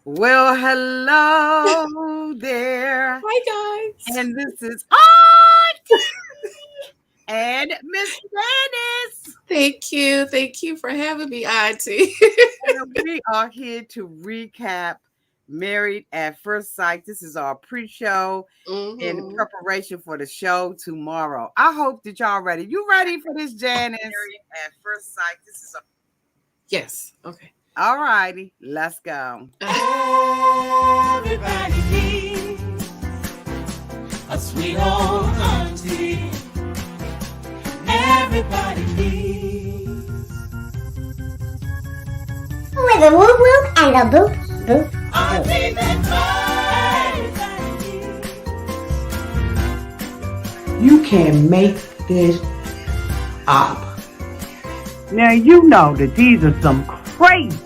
Well, hello there. Hi, guys. And this is Auntie and Miss Janice. Thank you. Thank you for having me, Auntie. And we are here to recap Married at First Sight. This is our pre-show in hmm preparation for the show tomorrow. I hope that y'all ready. You ready for this, Janice? Married at First Sight. This is Yes. Okay. all righty. Let's go. Everybody needs a sweet old auntie. Everybody needs with a whoop whoop and a boop boop auntie boop. that everybody needs. You can make this up. Now you know that these are some crazy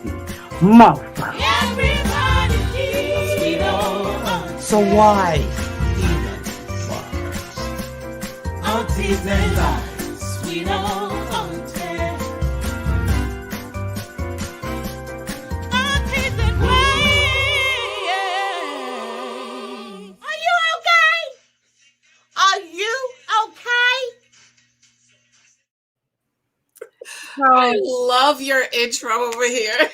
motherfuckers. Everybody needs a sweet old auntie. So why Aunties and lives, sweet old auntie. Aunties and ways. Are you okay? Are you okay? I So love your intro over here.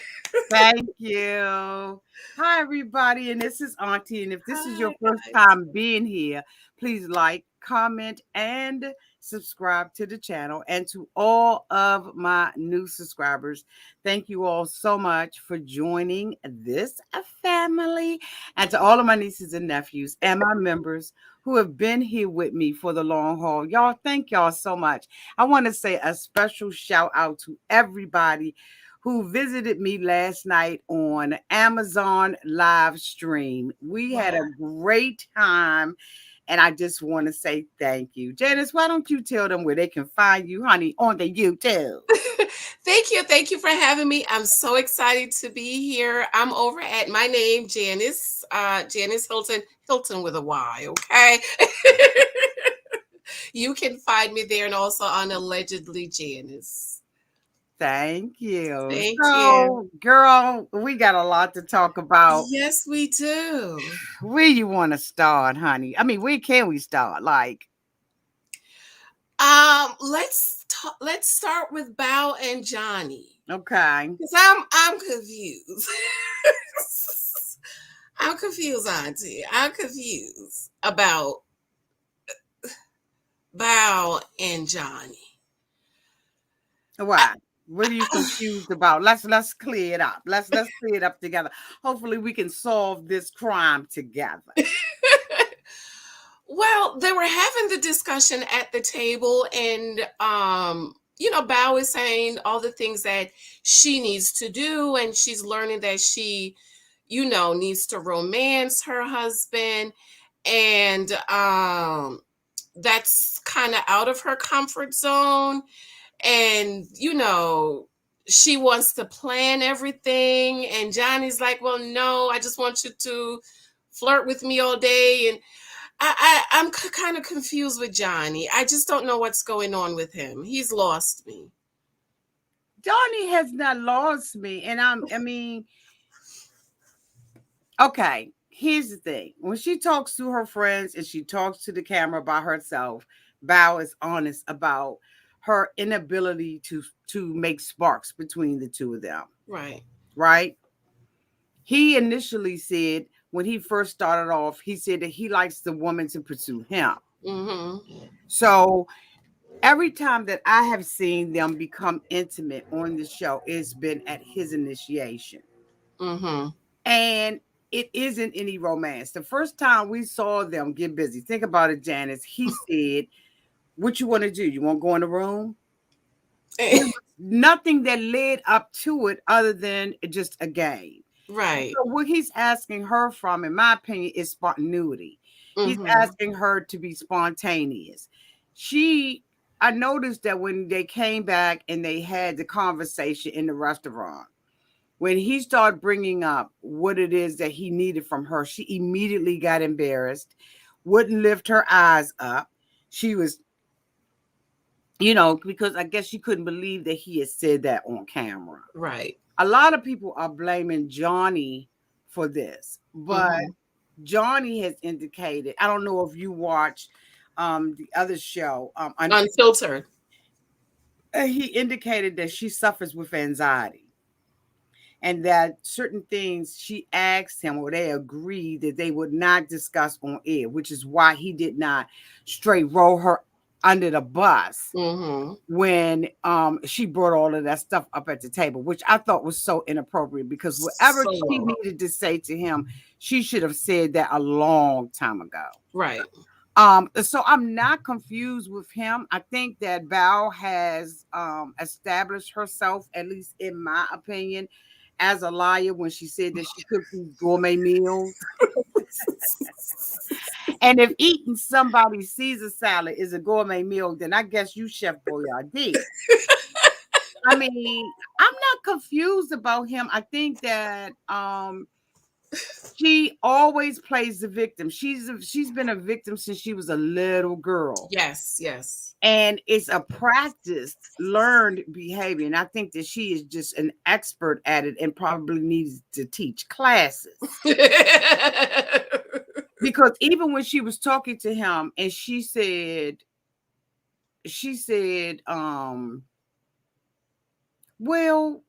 thank you. Hi, everybody, and this is Auntie. And if this is your Hi, first guys. time being here, please like, comment, and subscribe to the channel. And to all of my new subscribers, thank you all so much for joining this family. And to all of my nieces and nephews and my members who have been here with me for the long haul, y'all, thank y'all so much. I want to say a special shout out to everybody who visited me last night on Amazon live stream. We had a Wow. great time, and I just want to say thank you. Janice, why don't you tell them where they can find you, honey, on the YouTube? Thank you. Thank you for having me. I'm so excited to be here. I'm over at my name, Janice. Janice Hylton. Hilton with a Y. Okay. You can find me there and also on Allegedly Janice. Thank you. Thank you. So, girl, we got a lot to talk about. Yes, we do. Where you want to start, honey? I mean, where can we start? Like, Let's start with Bao and Johnny. okay. Because I'm confused. I'm confused, Auntie. I'm confused about Bao and Johnny. Why? What are you confused about? Let's clear it up. Let's clear it up together. Hopefully, we can solve this crime together. Well, they were having the discussion at the table, and Bao is saying all the things that she needs to do, and she's learning that she, needs to romance her husband, and that's kind of out of her comfort zone, and she wants to plan everything, and Johnny's like, well, no, I just want you to flirt with me all day, and I'm kind of confused with Johnny. I just don't know what's going on with him. He's lost me. Johnny has not lost me, and I mean, okay. Here's the thing: when she talks to her friends and she talks to the camera by herself, Bao is honest about her inability to make sparks between the two of them. Right. Right? He initially said when he first started off, he said that he likes the woman to pursue him. Mm-hmm. So every time that I have seen them become intimate on the show, it's been at his initiation. Mm-hmm. And it isn't any romance. The first time we saw them get busy, think about it, Janice. He said, what you want to do? You want to go in the room? There was nothing that led up to it other than just a game. Right. So what he's asking her from, in my opinion, is spontaneity. He's Mm-hmm. asking her to be spontaneous. I noticed that when they came back and they had the conversation in the restaurant, when he started bringing up what it is that he needed from her, she immediately got embarrassed, wouldn't lift her eyes up. She was, because I guess she couldn't believe that he had said that on camera. Right. A lot of people are blaming Johnny for this. But Johnny has indicated, I don't know if you watch the other show, Unfiltered. he indicated that she suffers with anxiety and that certain things she asked him or they agreed that they would not discuss on air, which is why he did not straight roll her under the bus when she brought all of that stuff up at the table, which I thought was so inappropriate, because whatever she needed to say to him, she should have said that a long time ago. Right. So I'm not confused with him. I think that Bao has established herself, at least in my opinion, as a liar when she said that she cooked these gourmet meals. And if eating somebody's Caesar salad is a gourmet meal, then I guess you Chef Boyardee. I mean, I'm not confused about him. I think that she always plays the victim. She's been a victim since she was a little girl. Yes, yes. And it's a practiced, learned behavior. And I think that she is just an expert at it and probably needs to teach classes. Because even when she was talking to him and she said, well,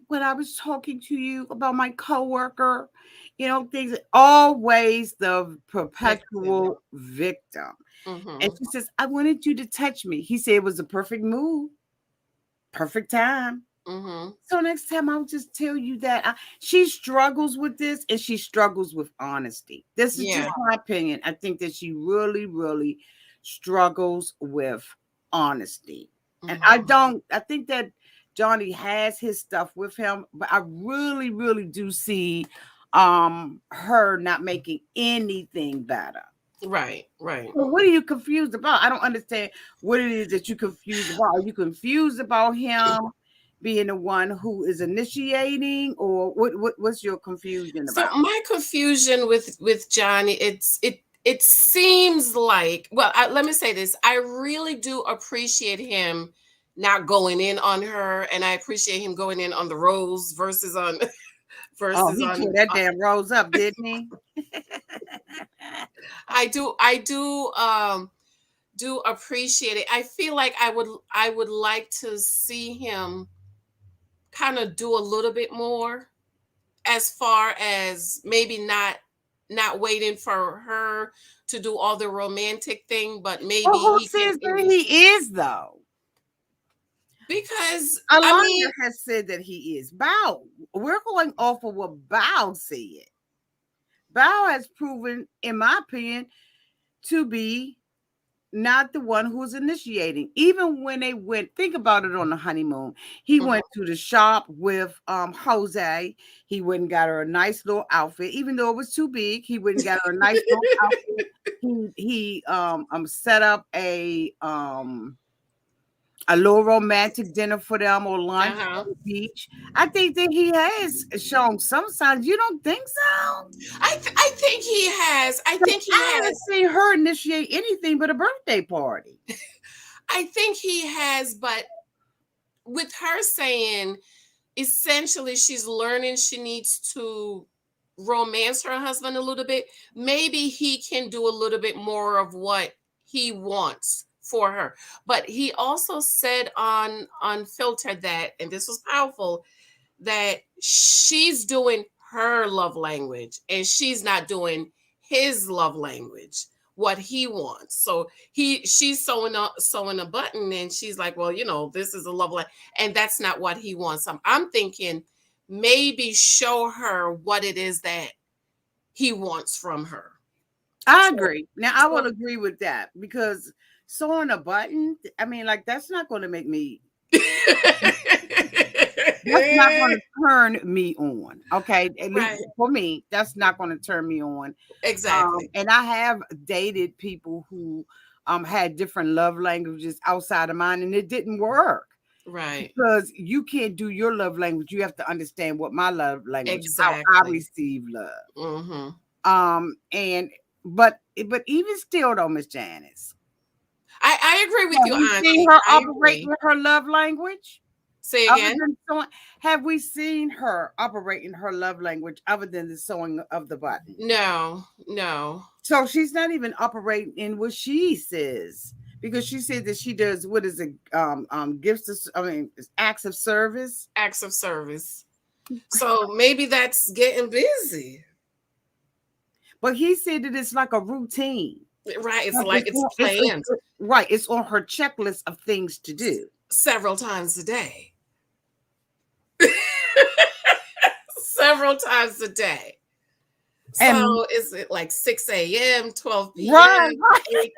when I was talking to you about my coworker, things, always the perpetual victim. And she says, I wanted you to touch me. He said it was a perfect move, perfect time. So next time I'll just tell you that she struggles with this, and she struggles with honesty. This is just my opinion. I think that she really, really struggles with honesty. And I think that Johnny has his stuff with him, but I really, really do see her not making anything better. Right, right. So what are you confused about? I don't understand what it is that you're confused about. Are you confused about him being the one who is initiating, or what's your confusion about? So my confusion with Johnny, it seems like, well, let me say this. I really do appreciate him not going in on her, and I appreciate him going in on the Rose versus on he tore that damn Rose up, didn't he? I do appreciate it. I feel like I would like to see him kind of do a little bit more, as far as maybe not waiting for her to do all the romantic thing, but maybe who says that he is, though? Because Alana has said that he is. Bao, we're going off of what Bao said. Bao has proven, in my opinion, to be not the one who's initiating. Even when they went, think about it, on the honeymoon, he went to the shop with Jose. He went and got her a nice little outfit, even though it was too big. He went and got her a nice little outfit. He set up a little romantic dinner for them, or lunch at the beach. I think that he has shown some signs. You don't think so? I think he has. I haven't seen her initiate anything but a birthday party. I think he has, but with her saying, essentially, she's learning she needs to romance her husband a little bit. Maybe he can do a little bit more of what he wants for her. But he also said on Unfiltered that, and this was powerful, that she's doing her love language and she's not doing his love language, what he wants. So she's sewing a button, and she's like, well, this is a love language, and that's not what he wants. I'm thinking maybe show her what it is that he wants from her. I agree. Now, I will agree with that, because sewing a button, I mean, like, that's not going to make me. That's not going to turn me on. Okay. At least for me, that's not going to turn me on. Exactly. And I have dated people who had different love languages outside of mine, and it didn't work. Right. Because you can't do your love language. You have to understand what my love language is, how I receive love. But even still, though, Miss Janice, I agree with you, Auntie. See her operate with her love language? Say Other again. than sewing, have we seen her operating her love language other than the sewing of the button? No, no. So she's not even operating in what she says, because she said that she does, what is it, gifts of, acts of service. Acts of service. So maybe that's getting busy. But he said that it's like a routine. Right. It's like it's planned Right. It's on her checklist of things to do. several times a day. Several times a day. And So is it like 6 a.m., 12 p.m.? right. Right.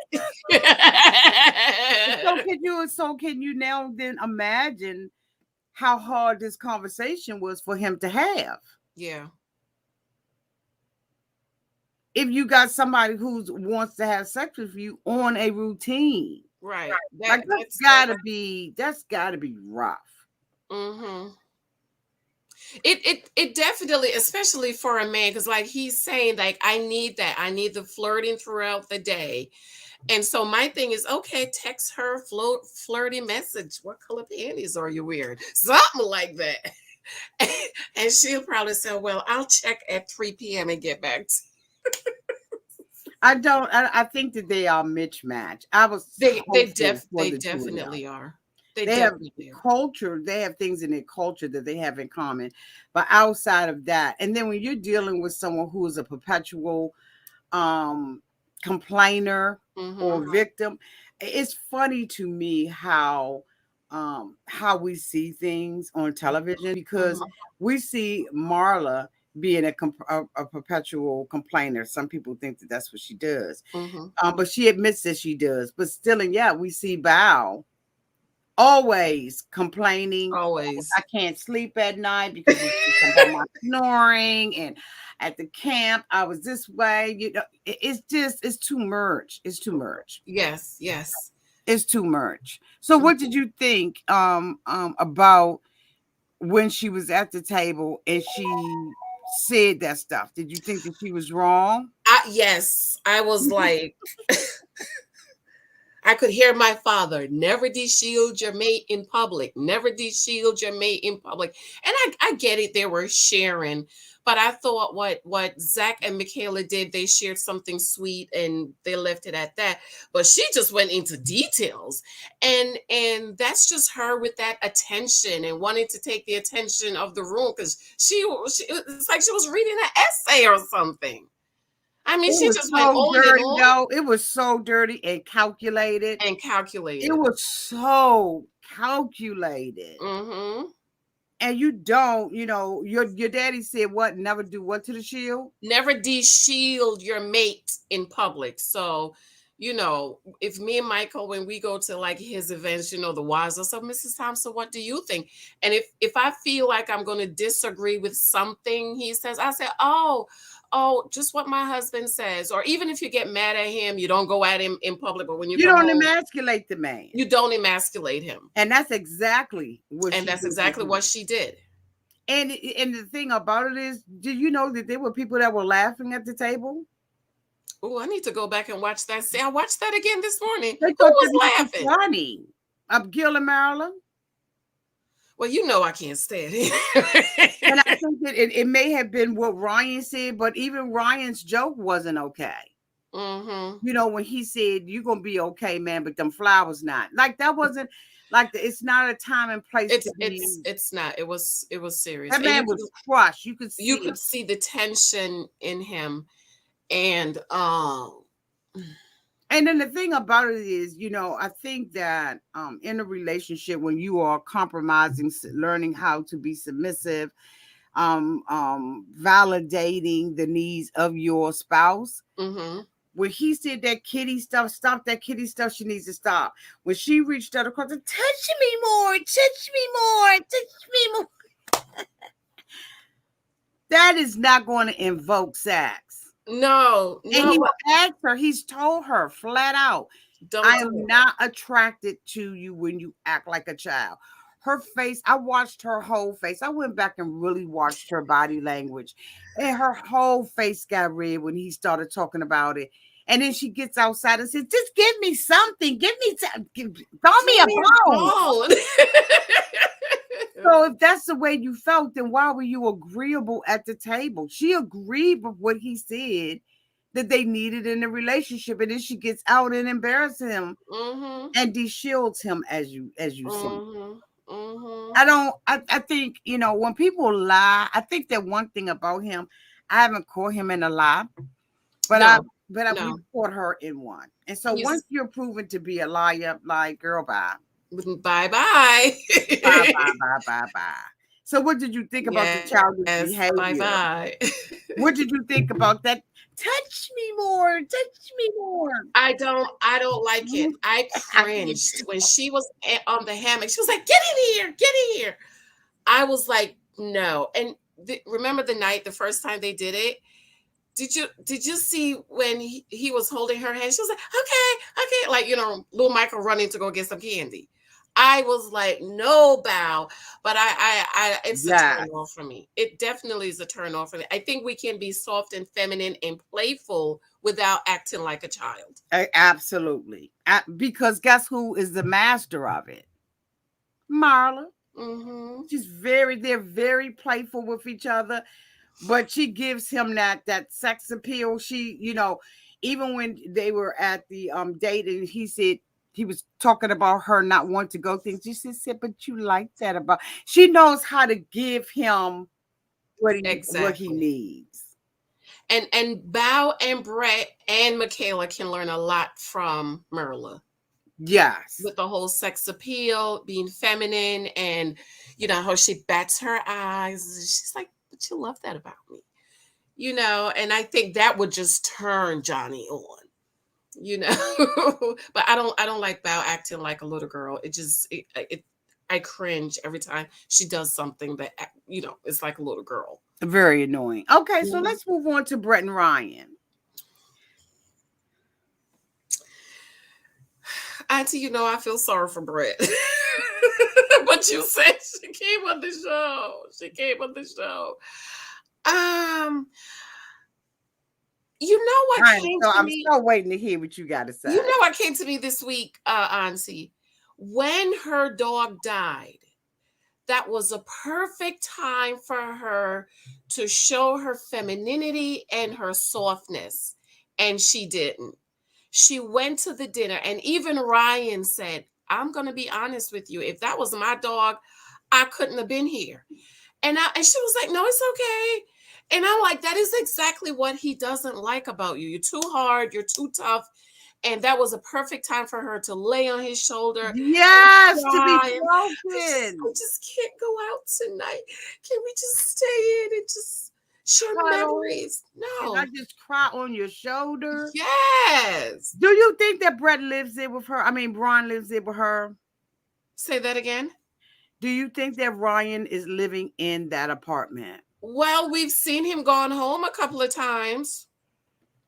So can you now then imagine how hard this conversation was for him to have? Yeah. If you got somebody who wants to have sex with you on a routine, Right. like that's gotta be rough. Mm-hmm. It definitely, especially for a man, because like he's saying, like, I need that. I need the flirting throughout the day. And so my thing is, okay, text her flirty message. What color panties are you wearing? Something like that. And she'll probably say, well, I'll check at 3 p.m. and get back to I think that they are mismatched. I was they hopeful for the two of them. definitely are. They have culture, they have things in their culture that they have in common. But outside of that, and then when you're dealing with someone who is a perpetual complainer or victim, it's funny to me how we see things on television, because we see Myrla being a perpetual complainer. Some people think that that's what she does, but she admits that she does. But still, and yeah, we see Bao always complaining. Always. I can't sleep at night because of my snoring, and at the camp I was this way. You know, it's too much. It's too much. Yes, yes. It's too much. So what did you think about when she was at the table and she said that stuff? Did you think that she was wrong? Yes, I was like, I could hear my father, never de-shield your mate in public, never de-shield your mate in public. And I get it, they were sharing, but I thought what Zach and Michaela did, they shared something sweet and they left it at that. But she just went into details. And that's just her with that attention and wanting to take the attention of the room, because it's like she was reading an essay or something. I mean, she just went on dirty, and on. though. It was so dirty and calculated. It was so calculated. And you don't, your daddy said what? Never do what to the shield? Never de-shield your mate in public. So, if me and Michael, when we go to like his events, the wives or something, Mrs. Thompson, what do you think? And if I feel like I'm going to disagree with something he says, I say, oh, just what my husband says. Or even if you get mad at him, you don't go at him in public. But when you don't emasculate the man. You don't emasculate him. And that's exactly what she did. And the thing about it is, did you know that there were people that were laughing at the table? Oh, I need to go back and watch that. See, I watched that again this morning. Who was laughing? Funny. Gil and Myrla. Well, I can't stand it. And I think that it may have been what Ryan said, but even Ryan's joke wasn't okay. When he said, "You're gonna be okay, man, but them flowers not." Like that wasn't like it's not a time and place. It's not. It was serious. That man was crushed. You could see the tension in him, and then the thing about it is, I think that in a relationship, when you are compromising, learning how to be submissive, validating the needs of your spouse. When he said that kitty stuff, stop that kitty stuff, she needs to stop. When she reached out across, touch me more, touch me more, touch me more. That is not going to invoke sex. No. And he asked her, he's told her flat out, I am not attracted to you when you act like a child. Her face, I watched her whole face. I went back and really watched her body language. And her whole face got red when he started talking about it. And then she gets outside and says, just give me something. Throw me a bone. So if that's the way you felt, then why were you agreeable at the table? She agreed with what he said that they needed in the relationship, and then she gets out and embarrasses him and de-shields him, as you see. I think, when people lie, I think that one thing about him, I haven't caught him in a lie, but we caught her in one. And so once you're proven to be a liar, like, girl, bye. Bye. Bye. So what did you think about the childish behavior? Bye. What did you think about that? Touch me more. I don't like it. I cringed when she was on the hammock. She was like, get in here. I was like, no. And remember the first time they did it? Did you see when he was holding her hand? She was like, okay. Like, little Michael running to go get some candy. I was like, no, Bao. But it's a turn off for me. It definitely is a turn off for me. I think we can be soft and feminine and playful without acting like a child. Absolutely. Because guess who is the master of it? Myrla. They're very playful with each other, but she gives him that sex appeal. She, even when they were at the date and he said, he was talking about her not wanting to go things. She said, but you like that about. She knows how to give him what he needs. And Bao and Brett and Michaela can learn a lot from Myrla. Yes. With the whole sex appeal, being feminine, and how she bats her eyes. She's like, but you love that about me. And I think that would just turn Johnny on. But I don't like Bao acting like a little girl. I cringe every time she does something that it's like a little girl. Very annoying. Okay, so let's move on to Brett and Ryan. Auntie, I feel sorry for Brett. But you said she came on the show. What came to me? I'm still waiting to hear what you got to say. What came to me this week, Auntie? When her dog died, that was a perfect time for her to show her femininity and her softness. And she didn't. She went to the dinner, and even Ryan said, I'm going to be honest with you. If that was my dog, I couldn't have been here. And she was like, no, it's okay. And I'm like, that is exactly what he doesn't like about you. You're too hard. You're too tough. And that was a perfect time for her to lay on his shoulder. Yes, to be broken. I just can't go out tonight. Can we just stay in and just share memories? No. And I just cry on your shoulder. Yes. Do you think that Brian lives there with her? Say that again. Do you think that Ryan is living in that apartment? Well, we've seen him gone home a couple of times.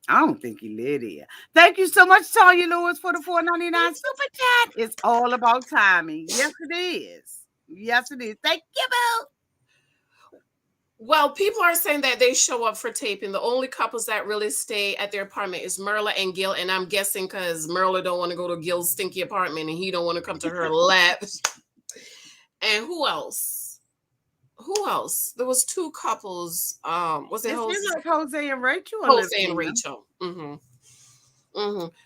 I don't think he lived here. Thank you so much, Tanya Lewis, for the $4.99 super chat. It's all about timing. Yes, it is. Thank you, Boo. Well, people are saying that they show up for taping. The only couples that really stay at their apartment is Myrla and Gil. And I'm guessing because Myrla don't want to go to Gil's stinky apartment and he don't want to come to her lap. And who else? There was two couples. Was it Jose and Rachel? Jose and Rachel.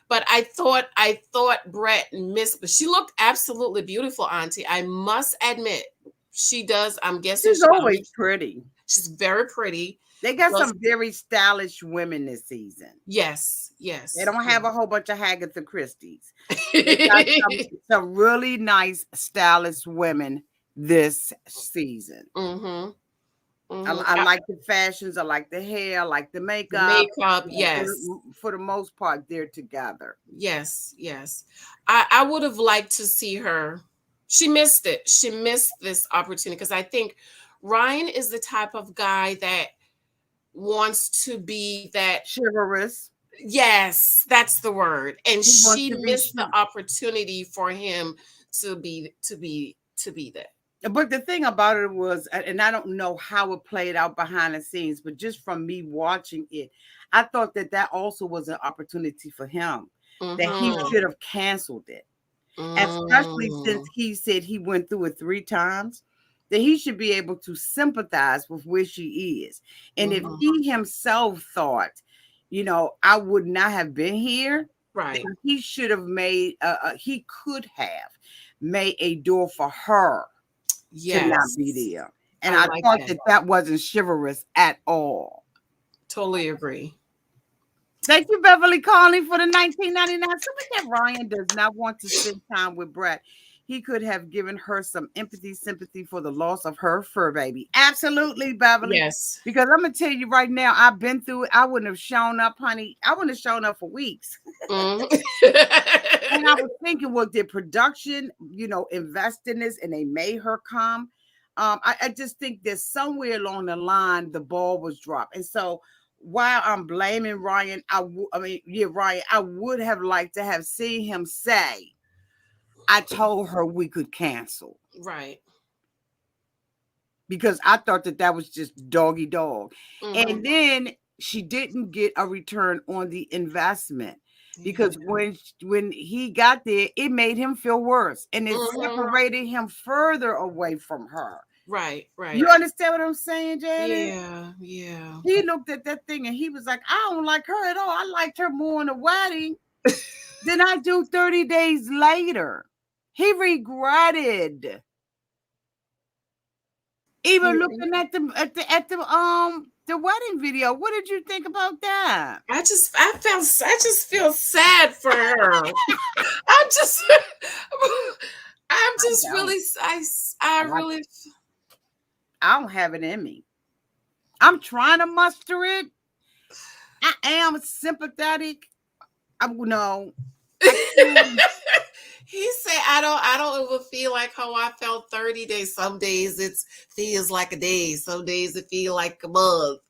But I thought Brett missed, but she looked absolutely beautiful, Auntie. I must admit, she does. I'm guessing she's always pretty. She's very pretty. They got some very stylish women this season. Yes. They don't have a whole bunch of Agatha Christie's. They got some really nice, stylish women this season. I like the fashions. I like the hair. I like the makeup. Yes. For the most part, they're together. Yes. I would have liked to see her. She missed it. She missed this opportunity because I think Ryan is the type of guy that wants to be that chivalrous. Yes, that's the word. And she missed the opportunity for him to be that. But the thing about it was, and I don't know how it played out behind the scenes, but just from me watching it, I thought that also was an opportunity for him, that he should have canceled it. Especially since he said he went through it 3 times. that he should be able to sympathize with where she is. And if he himself thought, I would not have been here, Right. he should have made, he could have made a door for her to not be there. And I like thought that. that wasn't chivalrous at all. Totally agree. Thank you, Beverly Conley, for the 1999 super chat. Ryan does not want to spend time with Brett. He could have given her some sympathy for the loss of her fur baby. Absolutely, Beverly. Yes. Because I'm going to tell you right now, I've been through it. I wouldn't have shown up, honey. I wouldn't have shown up for weeks. And I was thinking, well, did production, invest in this and they made her come? I just think that somewhere along the line, the ball was dropped. And so while I'm blaming Ryan, Ryan, I would have liked to have seen him say, I told her we could cancel. Right. Because I thought that was just doggy dog. And then she didn't get a return on the investment. Because when he got there, it made him feel worse. And it separated him further away from her. Right. You understand what I'm saying, Janice? Yeah. He looked at that thing and he was like, I don't like her at all. I liked her more in the wedding than I do 30 days later. He regretted. Even looking at the wedding video. What did you think about that? I just feel sad for her. I don't have it in me. I'm trying to muster it. I am sympathetic. He said, I don't ever feel like how I felt 30 days. Some days it feels like a day. Some days it feels like a month.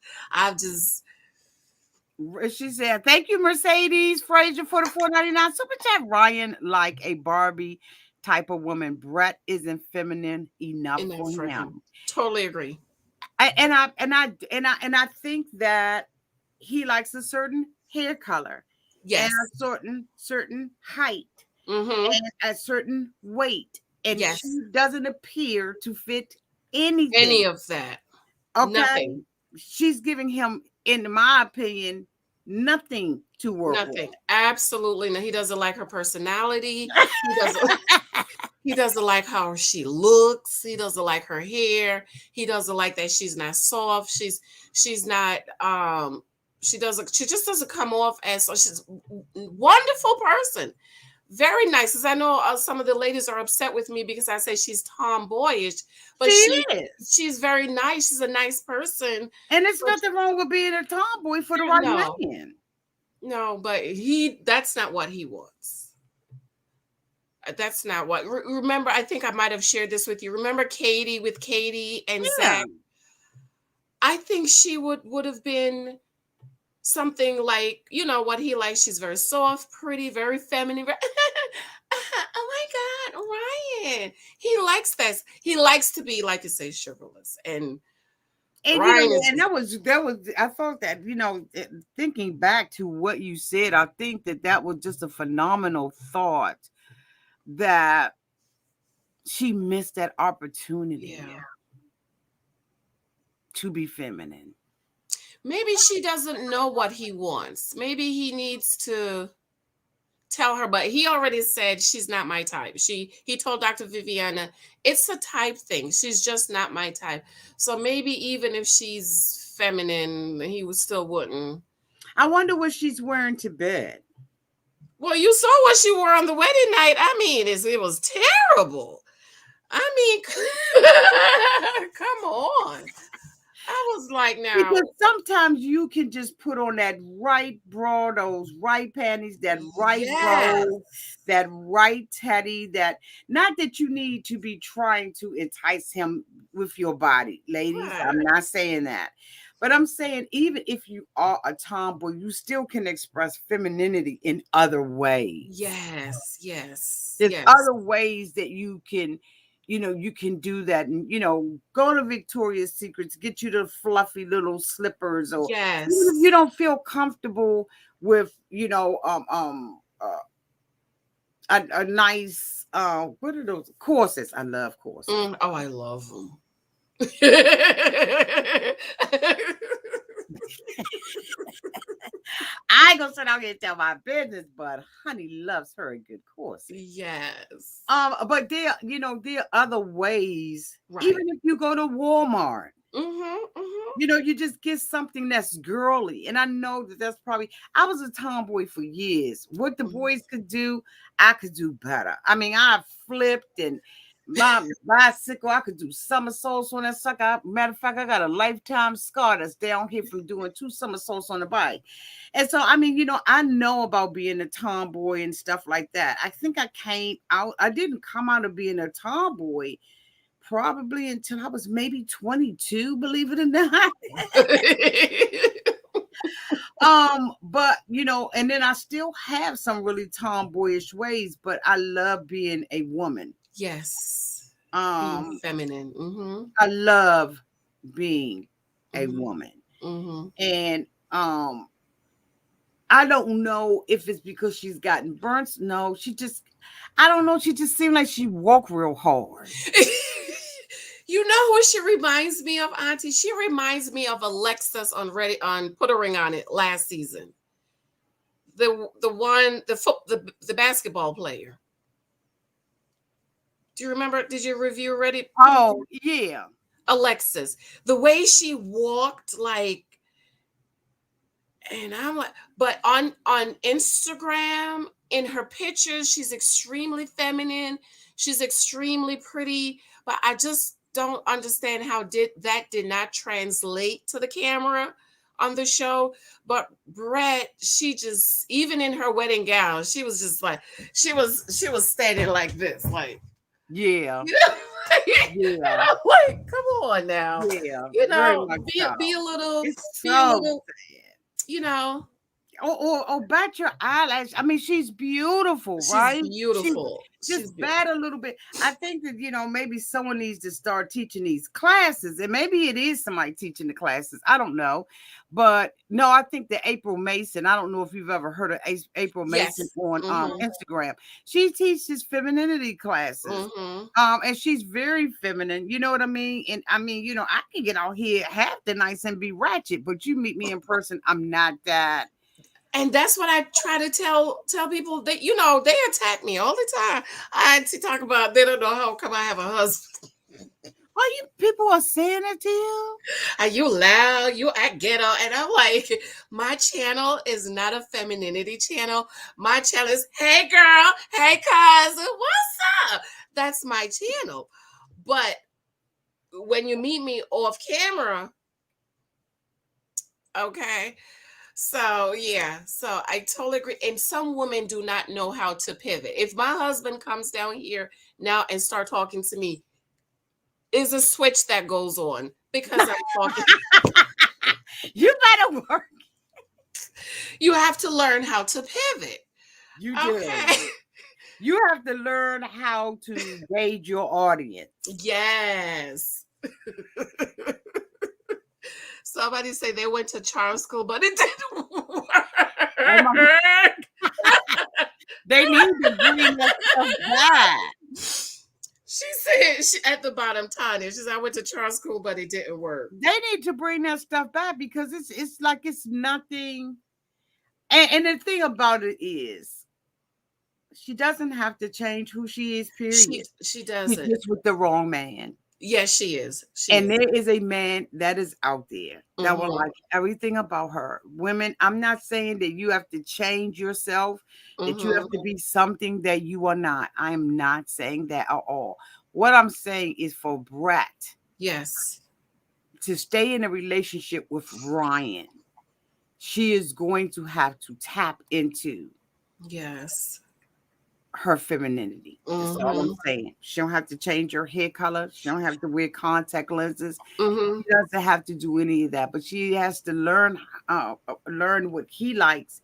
She said, thank you, Mercedes Frazier, for the $4.99 super chat. Ryan, like a Barbie type of woman. Brett isn't feminine enough for him. Totally agree. And I think that he likes a certain hair color. Yes. And a certain height. And a certain weight. And she doesn't appear to fit anything. Any of that. Okay. Nothing. She's giving him, in my opinion, nothing to work with. Nothing. Absolutely. No, he doesn't like her personality. He doesn't like how she looks. He doesn't like her hair. He doesn't like that she's not soft. She's not she just doesn't come off as she's a wonderful person. Very nice. Because I know some of the ladies are upset with me because I say she's tomboyish, but she's very nice. She's a nice person. And there's nothing wrong with being a tomboy for the right man. No, but that's not what he wants. That's not what. Remember, I think I might have shared this with you. Remember Katie and Zach? I think she would have been something like, what he likes. She's very soft, pretty, very feminine. Oh my God, Ryan. He likes that. He likes to be, like you say, chivalrous. And Ryan that was I thought that, thinking back to what you said, I think that was just a phenomenal thought that she missed that opportunity to be feminine. Maybe she doesn't know what he wants. Maybe he needs to tell her, but he already said she's not my type. He told Dr. Viviana, it's a type thing. She's just not my type. So maybe even if she's feminine, he still wouldn't. I wonder what she's wearing to bed. Well, you saw what she wore on the wedding night. I mean, it was terrible. I mean, come on. I was like, now. Because sometimes you can just put on that right bra, those right panties, that right robe, that right teddy, that not that you need to be trying to entice him with your body, ladies. Right. I'm not saying that. But I'm saying even if you are a tomboy, you still can express femininity in other ways. Yes. There's other ways that you can, you can do that, and go to Victoria's Secrets, get you the fluffy little slippers, or if you don't feel comfortable with, a nice what are those corsets? I love corsets. I love them. I ain't gonna sit out here and tell my business, but honey loves her a good corset. Yes. But there are other ways. Right. Even if you go to Walmart, Mm-hmm. you just get something that's girly. And I know that's probably, I was a tomboy for years. What the boys could do, I could do better. I mean, I flipped and my bicycle, I could do somersaults on that sucker. Matter of fact, I got a lifetime scar that's down here from doing 2 somersaults on the bike. And so, I mean, I know about being a tomboy and stuff like that. I think I didn't come out of being a tomboy probably until I was maybe 22, believe it or not. But and then I still have some really tomboyish ways, but I love being a woman. Yes. Being feminine. Mm-hmm. I love being a woman. Mm-hmm. And I don't know if it's because she's gotten burnt. No, I don't know. She just seemed like she walked real hard. You know who she reminds me of, Auntie? She reminds me of Alexis on Put a Ring on It last season. The basketball player. Do you remember? Did you review already? Oh, yeah. Alexis. The way she walked, like, and I'm like, but on Instagram, in her pictures, she's extremely feminine. She's extremely pretty, but I just don't understand how did not translate to the camera on the show. But Brett, she just, even in her wedding gown, she was just like, she was standing like this, like, yeah, yeah. And I'm like, come on now, yeah, be a little, it's be a so little, you know. Or bat your eyelash. I mean, she's beautiful, She's right? beautiful. Just bat a little bit. I think that maybe someone needs to start teaching these classes, and maybe it is somebody teaching the classes. I don't know, but no, I think that April Mason. I don't know if you've ever heard of April Mason on Instagram. She teaches femininity classes, and she's very feminine. You know what I mean? And I mean, I can get out here half the nights and be ratchet, but you meet me in person, I'm not that. And that's what I try to tell people that, they attack me all the time. I talk about, they don't know how come I have a husband. People are saying it to you? Are you loud? You act ghetto. And I'm like, my channel is not a femininity channel. My channel is, hey girl, hey cousin, what's up? That's my channel. But when you meet me off camera, okay. So, yeah. So I totally agree. And some women do not know how to pivot. If my husband comes down here now and start talking to me, is a switch that goes on because I'm talking. You better work. You have to learn how to pivot. You do. Okay. You have to learn how to gauge your audience. Yes. Somebody say they went to charm school, but it didn't work. They need to bring that stuff back. She said at the bottom, Tanya, she said, I went to charm school, but it didn't work. They need to bring that stuff back because it's like it's nothing. And the thing about it is, she doesn't have to change who she is, period. She doesn't. She's just with the wrong man. Yes, she is. There is a man that is out there that will like everything about her. Women, I'm not saying that you have to change yourself, that you have to be something that you are not. I am not saying that at all. What I'm saying is for Brett, yes, to stay in a relationship with Ryan, she is going to have to tap into her femininity. That's all I'm saying. She don't have to change her hair color. She don't have to wear contact lenses. She doesn't have to do any of that. But she has to learn what he likes.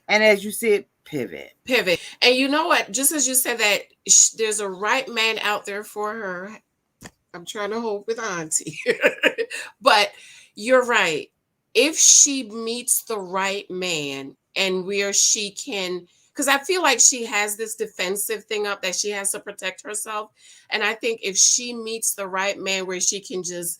And as you said, pivot. And you know what? Just as you said that, there's a right man out there for her. I'm trying to hold with Auntie. But you're right. If she meets the right man and where she can because I feel like she has this defensive thing up that she has to protect herself. And I think if she meets the right man where she can just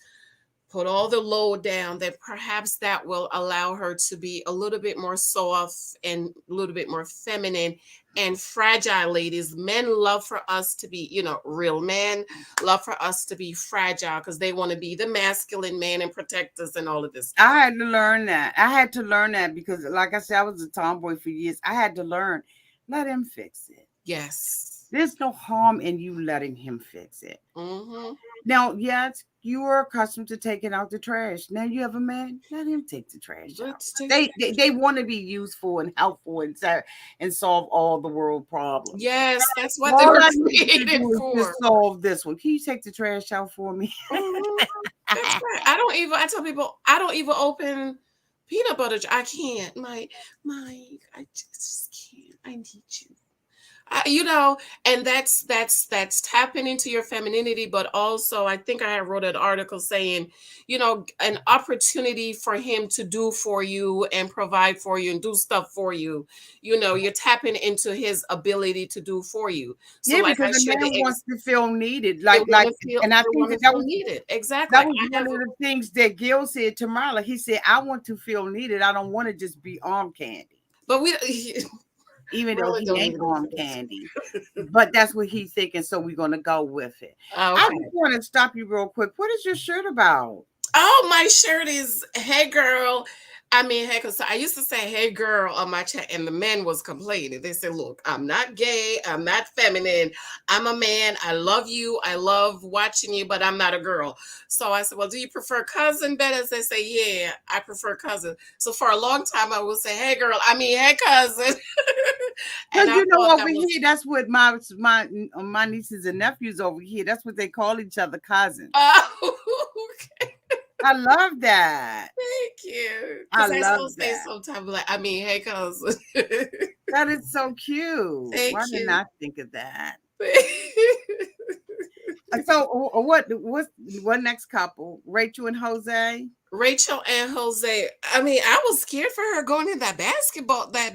put all the load down, that perhaps that will allow her to be a little bit more soft and a little bit more feminine and fragile. Ladies, men love for us to be, real men love for us to be fragile because they want to be the masculine man and protect us and all of this. I had to learn that. I had to learn that because, like I said, I was a tomboy for years. I had to learn, let him fix it. Yes. There's no harm in you letting him fix it. Mm-hmm. Now, yes, you are accustomed to taking out the trash. Now you have a man, let him take the trash out. They want to be useful and helpful and solve all the world problems. Yes, that's what All they were I need to created do is for. just solve this one. Can you take the trash out for me? Mhm. That's right. I tell people, I don't even open peanut butter. I can't. Mike, I just can't. I need you. And that's tapping into your femininity, but also I think I wrote an article saying, an opportunity for him to do for you and provide for you and do stuff for you. You're tapping into his ability to do for you. So Yeah, like I because a shared, man wants to feel needed. they Like, want to feel, and I they think want to that feel was needed. Exactly. that was one of the things that Gil said to Myrla. He said, "I want to feel needed. I don't want to just be arm candy." But we Even though really he don't ain't even arm candy, but that's what he's thinking. So we're gonna go with it. I okay. just want to stop you real quick. What is your shirt about? Oh, my shirt is "Hey girl." Hey, because I used to say "Hey girl" on my chat, and the men was complaining. They said, "Look, I'm not gay. I'm not feminine. I'm a man. I love you. I love watching you, but I'm not a girl." So I said, "Well, do you prefer cousin better?" They say, "Yeah, I prefer cousin." So for a long time, I would say, "Hey girl." "Hey cousin." Because And I thought over that was. here, that's what my nieces and nephews over here. That's what they call each other, cousins. Oh, okay. I love that. Thank you. I Because I still love say that. sometimes, like, "Hey cousin." That is so cute. Why Thank didn't you. I think of that? So what next couple? Rachel and Jose? Rachel and Jose. I was scared for her going in that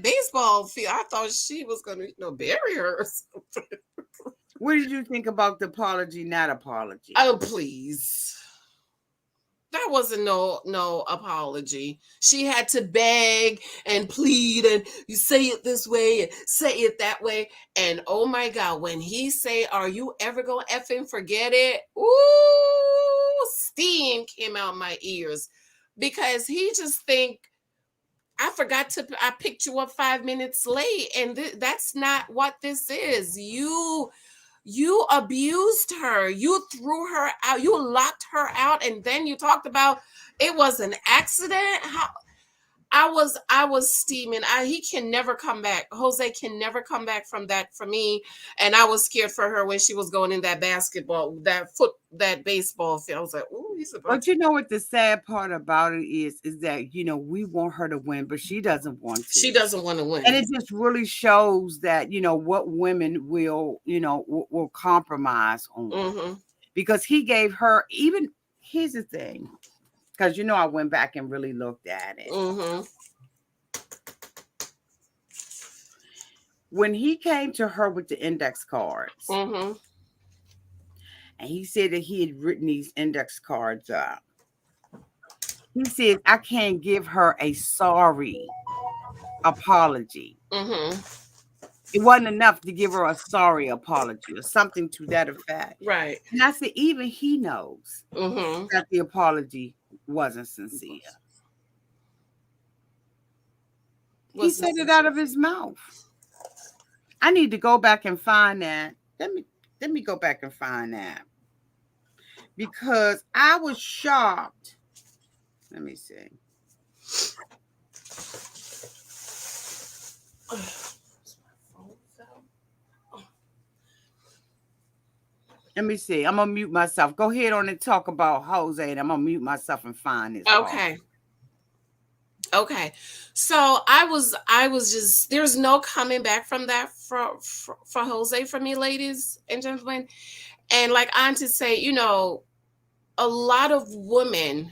baseball field. I thought she was going to, bury her or something. What did you think about the apology, not apology? Oh, please. That wasn't no apology. She had to beg and plead, and you say it this way and say it that way. And oh my God, when he say, "Are you ever gonna effing forget it?" Ooh, steam came out my ears because he just think, I picked you up 5 minutes late, and that's not what this is. You abused her. You threw her out. You locked her out, and then you talked about it was an accident. How I was steaming. He can never come back. Jose can never come back from that for me. And I was scared for her when she was going in that that baseball field. I was like, "Ooh, he's about But to." you know what the sad part about it is that we want her to win, but she doesn't want to. She doesn't want to win. And it just really shows that what women will compromise on. Mm-hmm. Because he gave her, even here's the thing, because I went back and really looked at it. Mm-hmm. When he came to her with the index cards, Mm-hmm. and he said that he had written these index cards up, he said, "I can't give her a sorry apology." Mm-hmm. It wasn't enough to give her a sorry apology or something to that effect. Right. And I said, even he knows Mm-hmm. that the apology wasn't sincere. He said it out of his mouth. I need to go back and find that. Let me go back and find that. Because I was shocked. Let me see. Let me see. I'm gonna mute myself. Go ahead on and talk about Jose, and I'm gonna mute myself and find this. Okay. Okay. So I was just, there's no coming back from that for Jose, for me, ladies and gentlemen. And like Auntie say, a lot of women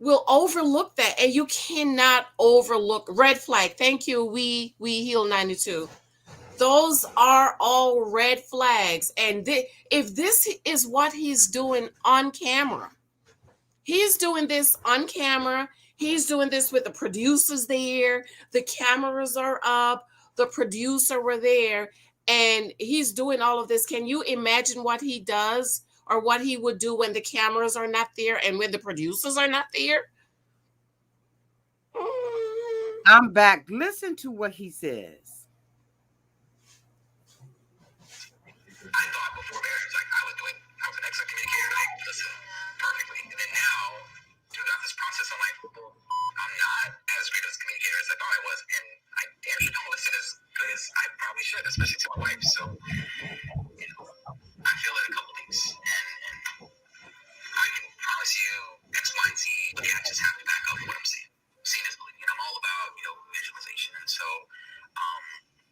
will overlook that, and you cannot overlook red flag. Thank you, we heal 92. Those are all red flags, and if this is what he's doing on camera, he's doing this on camera. He's doing this with the producers there. The cameras are up. The producer were there, and he's doing all of this. Can you imagine what he does, or what he would do when the cameras are not there and when the producers are not there? I'm back. Listen to what he says. I thought before marriage, like I was an excellent communicator. I listened perfectly. And then now, throughout this process, I'm like, well, I'm not as great as a communicator as I thought I was. And I damn sure don't listen as good as I probably should, especially to my wife. So, I feel it a couple things. And I can promise you X, Y, and Z, but the actions have to back up what I'm saying. Seeing is believing. And I'm all about, visualization. And so,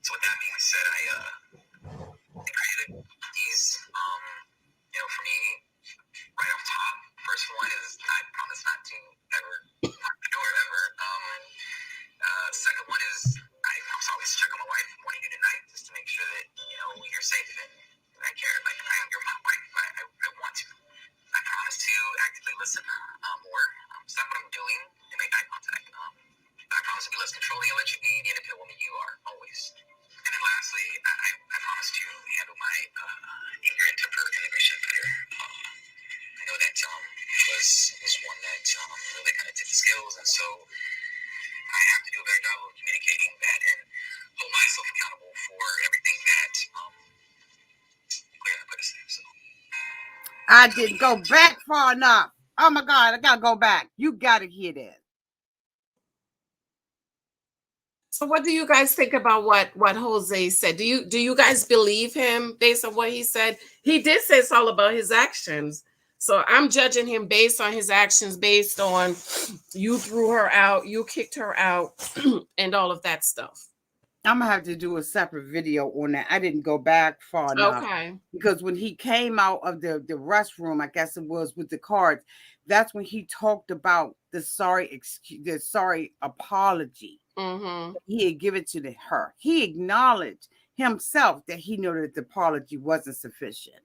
so with that being said, I created these, for me, right off top. First one is I promise not to ever knock the door ever. Second one is I promise always check on my wife morning and at night just to make sure that, you're safe and I care. Like, you're my wife. I want to. I promise to actively listen more. Stop what I'm doing and make eye contact. I promise to be less controlling and let you be the independent woman you are, always. And then lastly, I promise to handle my anger and temper in a bit better. I know that was one that really kind of took skills, and so I have to do a better job of communicating that and hold myself accountable for everything that Claire put us there. So I didn't go back far enough. Oh my God, I gotta go back. You gotta hear this. So what do you guys think about what Jose said? Do you guys believe him based on what he said? He did say it's all about his actions. So I'm judging him based on his actions, based on you threw her out, you kicked her out, and all of that stuff. I'm gonna have to do a separate video on that. I didn't go back far enough. Okay. Because when he came out of the restroom, I guess it was with the cards, that's when he talked about the sorry apology. Mm-hmm. He had given to her. He acknowledged himself that he knew that the apology wasn't sufficient.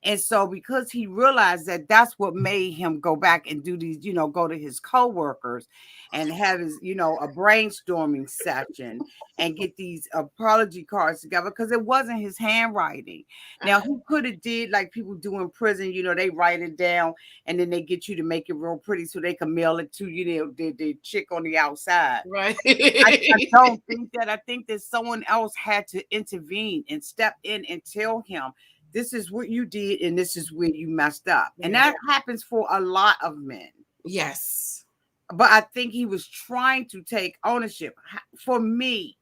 And so because he realized that that's what made him go back and do these, go to his coworkers and have his, a brainstorming session and get these apology cards together, because it wasn't his handwriting. Now, he could have did like people do in prison, they write it down and then they get you to make it real pretty so they can mail it to the chick on the outside. Right. I don't think that. I think that someone else had to intervene and step in and tell him, this is what you did and this is where you messed up. And that happens for a lot of men. Yes. But I think he was trying to take ownership. For me,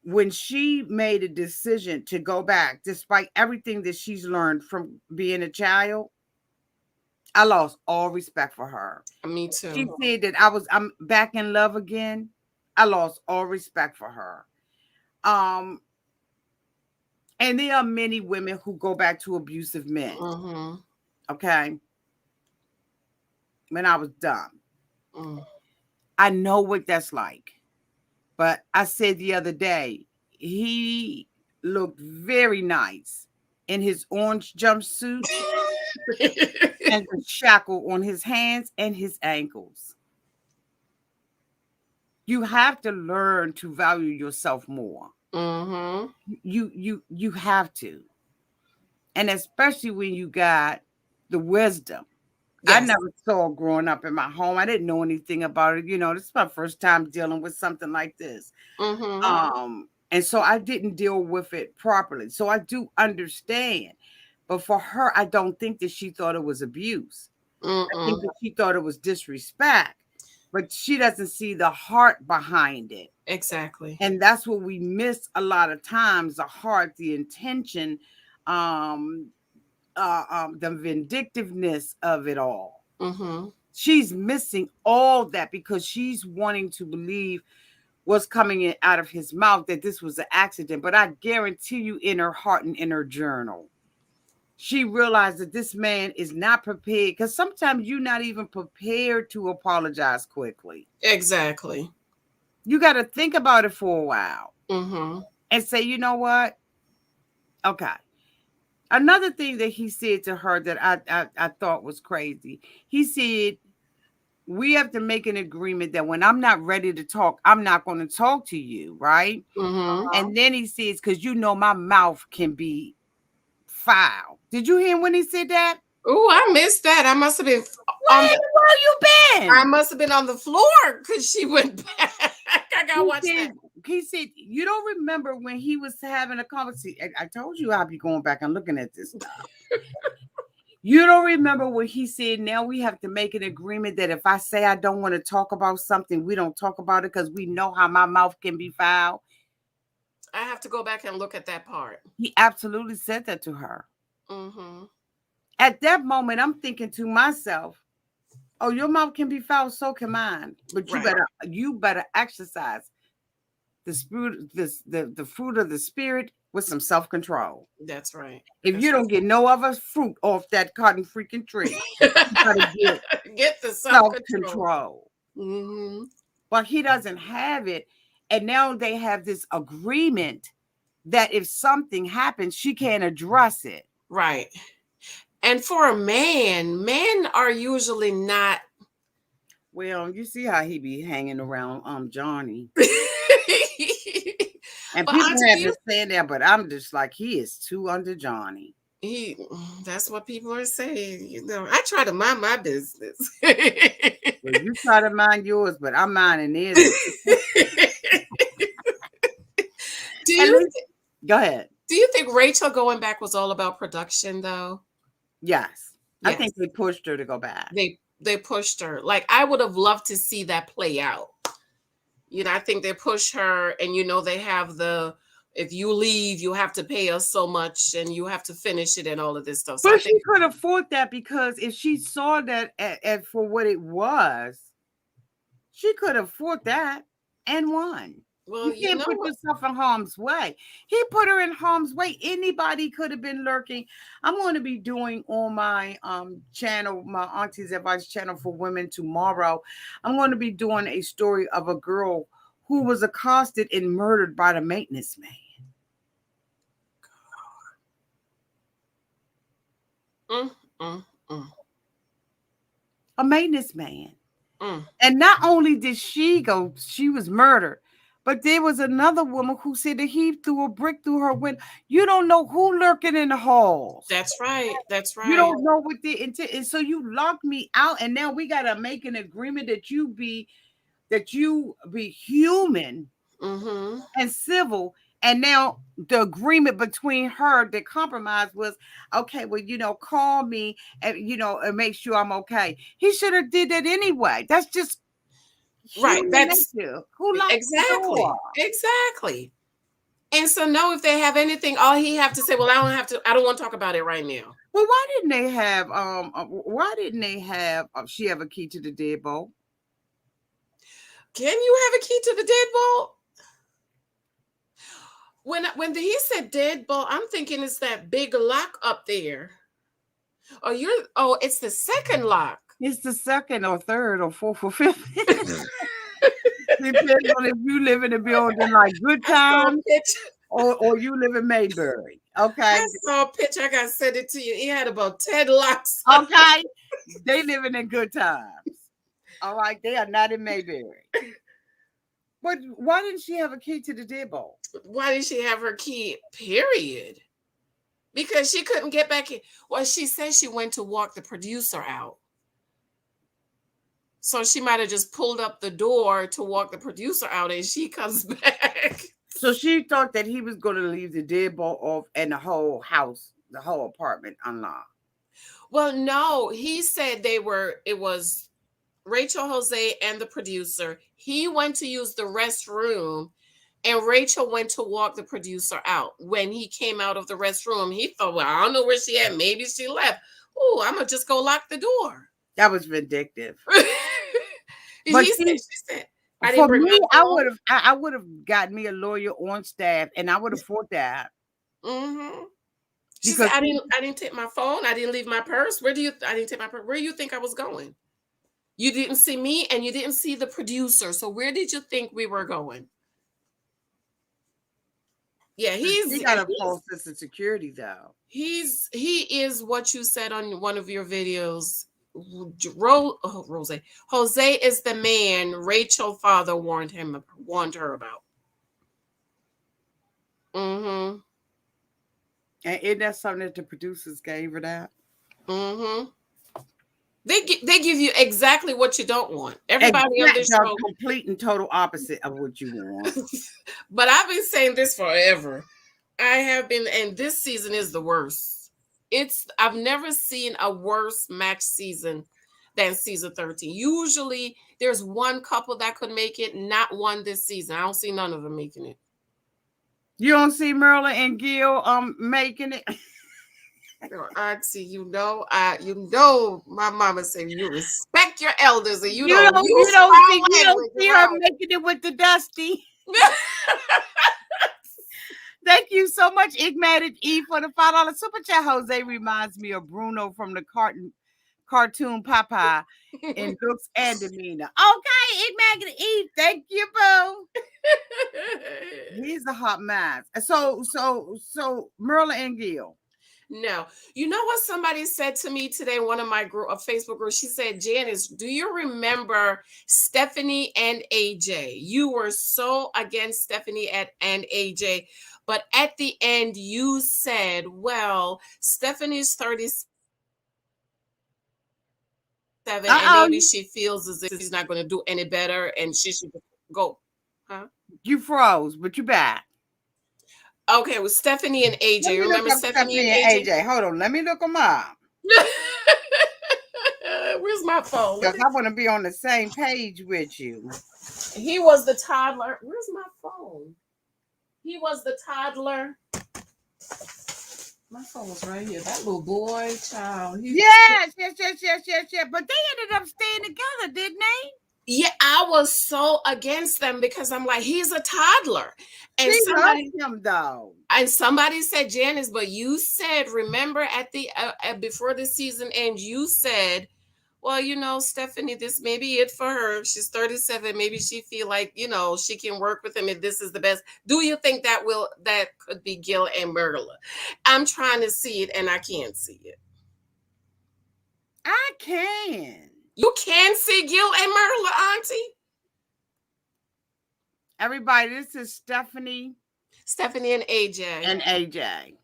when she made a decision to go back, despite everything that she's learned from being a child, I lost all respect for her. Me too. She said that I'm back in love again. I lost all respect for her. And there are many women who go back to abusive men. Mm-hmm. Okay. When I was dumb. I know what that's like. But I said the other day, he looked very nice in his orange jumpsuit and the shackle on his hands and his ankles. You have to learn to value yourself more. Mm-hmm. You have to. And especially when you got the wisdom. Yes. I never saw growing up in my home. I didn't know anything about it. This is my first time dealing with something like this. Mm-hmm. And so I didn't deal with it properly. So I do understand. But for her, I don't think that she thought it was abuse. I think that she thought it was disrespect. But she doesn't see the heart behind it. Exactly. And that's what we miss a lot of times, the heart, the intention, the vindictiveness of it all. Mm-hmm. She's missing all that because she's wanting to believe what's coming out of his mouth, that this was an accident. But I guarantee you, in her heart and in her journal, she realized that this man is not prepared, because sometimes you're not even prepared to apologize quickly. Exactly. You got to think about it for a while Mm-hmm. and say, you know what? Okay. Another thing that he said to her that I thought was crazy. He said, we have to make an agreement that when I'm not ready to talk, I'm not going to talk to you, right? Mm-hmm. And then he says, because you know my mouth can be foul. Did you hear him when he said that? Oh, I missed that. I must have been Where you been? I must have been on the floor because she went back. I gotta watch that. He said, you don't remember when he was having a conversation. I told you I'll be going back and looking at this stuff. You don't remember what he said. Now we have to make an agreement that if I say I don't want to talk about something, we don't talk about it because we know how my mouth can be foul. I have to go back and look at that part. He absolutely said that to her. Mm-hmm. At that moment, I'm thinking to myself, oh, your mouth can be foul, so can mine. But you better exercise the spirit, the fruit of the spirit with some self-control. That's right. If you don't get no other fruit off that cotton freaking tree, you gotta get the self-control. Mm-hmm. But he doesn't have it. And now they have this agreement that if something happens, she can't address it. Right. And for a man, men are usually not. Well, you see how he be hanging around Johnny. And but people have been saying that, but I'm just like, he is too under Johnny. That's what people are saying. You know, I try to mind my business. Well, you try to mind yours, but I'm minding his. Go ahead. Do you think Rachel going back was all about production, though? Yes. I think they pushed her to go back. They pushed her. Like, I would have loved to see that play out. You know, I think they push her, and you know, they have if you leave, you have to pay us so much, and you have to finish it, and all of this stuff. So but she could afford that, because if she saw that at for what it was, she could afford that and won. Well, you can't put yourself in harm's way. He put her in harm's way. Anybody could have been lurking. I'm going to be doing on my channel, my Auntie's Advice channel for women tomorrow. I'm going to be doing a story of a girl who was accosted and murdered by the maintenance man. A maintenance man. And not only did she go, she was murdered. But there was another woman who said that he threw a brick through her window. You don't know who lurking in the halls. That's right. That's right. You don't know what the intent is. So you locked me out, and now we gotta make an agreement that you be human and civil. And now the agreement between her, the compromise was, okay, well, you know, call me and and make sure I'm okay. He should have did that anyway. That's just right. That's who likes exactly. And so no, if they have anything, all he have to say, well, I don't want to talk about it right now. Well, why didn't they have she have a key to the deadbolt? Can you have a key to the deadbolt? When he said deadbolt, I'm thinking it's that big lock up there. It's the second lock. It's the second or third or fourth or fifth. Depends on if you live in a building like Good Times or you live in Mayberry. Okay. I saw a picture. I gotta send it to you. He had about 10 locks. Okay. They living in Good Times. All right. They are not in Mayberry. But why didn't she have a key to the deadbolt? Why didn't she have her key? Period. Because she couldn't get back in. Well, she said she went to walk the producer out. So she might have just pulled up the door to walk the producer out, and she comes back. So she thought that he was going to leave the deadbolt off and the whole house, the whole apartment unlocked. Well, no, he said it was Rachel, Jose, and the producer. He went to use the restroom, and Rachel went to walk the producer out. When he came out of the restroom, he thought, well, I don't know where she at. Maybe she left. Oh, I'm going to just go lock the door. That was vindictive. But she said, for me, I would have got me a lawyer on staff, and I would have fought that. Mm-hmm. She said, I didn't take my phone. I didn't leave my purse. I didn't take my purse. Where do you think I was going? You didn't see me and you didn't see the producer. So where did you think we were going? Yeah, he got a false sense of security though. He is what you said on one of your videos. Jose is the man Rachel's father warned her about. Mm-hmm. And isn't that something that the producers gave her that? Mm-hmm. They give you exactly what you don't want. Everybody on this show, complete and total opposite of what you want. But I've been saying this forever. I have been, and this season is the worst. I've never seen a worse match season than season 13. Usually there's one couple that could make it, not one this season. I don't see none of them making it. You don't see Myrla and Gil making it? Auntie, you know my mama said you respect your elders and you don't see her making it with the Dusty. Thank you so much, Igmatic E, for the $5 super chat. Jose reminds me of Bruno from the cartoon Popeye in looks and demeanor. Okay, Igmatic E, thank you, boo. He's a hot mess. So Myrla and Gil. No, you know what somebody said to me today? One of my Facebook groups. She said, "Janice, do you remember Stephanie and AJ? You were so against Stephanie and AJ, but at the end you said, well, Stephanie's 37 and maybe she feels as if she's not going to do any better and she should go." Huh? You froze, but you back. Okay, with Stephanie and AJ. Remember Stephanie and AJ? Hold on, let me look them up. Where's my phone? Because I want to be on the same page with you. He was the toddler. Where's my phone? He was the toddler. My phone was right here. That little boy, child. Yes. But they ended up staying together, didn't they? Yeah, I was so against them because I'm like, he's a toddler. And she loves him though. And somebody said, Janice, but you said, remember at the before the season end, you said, well, you know, Stephanie, this may be it for her. She's 37. Maybe she feel like, you know, she can work with him if this is the best. Do you think that could be Gil and Myrla? I'm trying to see it and I can't see it. I can. You can see Gil and Myrla, Auntie. Everybody, this is Stephanie and AJ.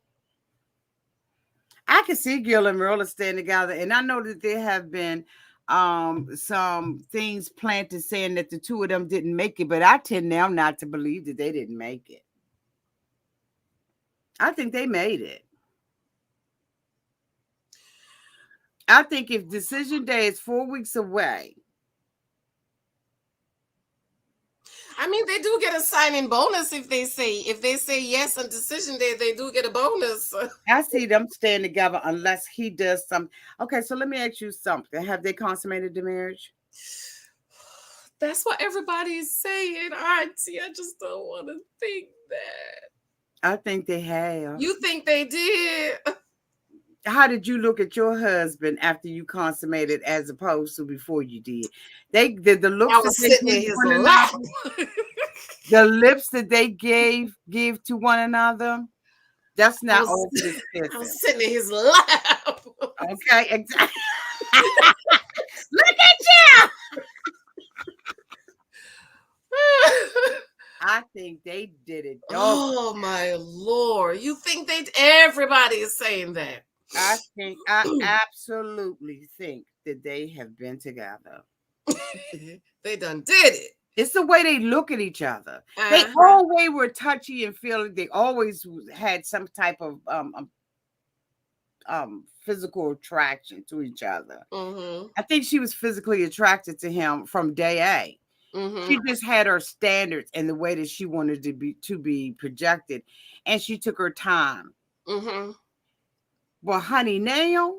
I can see Gil and Myrla staying together, and I know that there have been some things planted saying that the two of them didn't make it, but I tend now not to believe that they didn't make it. I think they made it. I think if decision day is 4 weeks away. I mean, they do get a signing bonus if they say yes on decision day, they do get a bonus. I see them staying together unless he does something. Okay, so let me ask you something. Have they consummated the marriage? That's what everybody's saying, Auntie. I just don't want to think that. I think they have. You think they did? How did you look at your husband after you consummated as opposed to before you did? The looks I was sitting in his lap. The lips that they give to one another, that's not over this person. I was sitting in his lap. Okay, exactly. Look at you. I think they did it. Oh my Lord. You think everybody is saying that? I absolutely think that they have been together. They done did it. It's the way they look at each other. They always were touchy and feeling. They always had some type of physical attraction to each other. Mm-hmm. I think she was physically attracted to him from day A. Mm-hmm. She just had her standards and the way that she wanted to be projected, and she took her time. Mm-hmm. Well, honey, now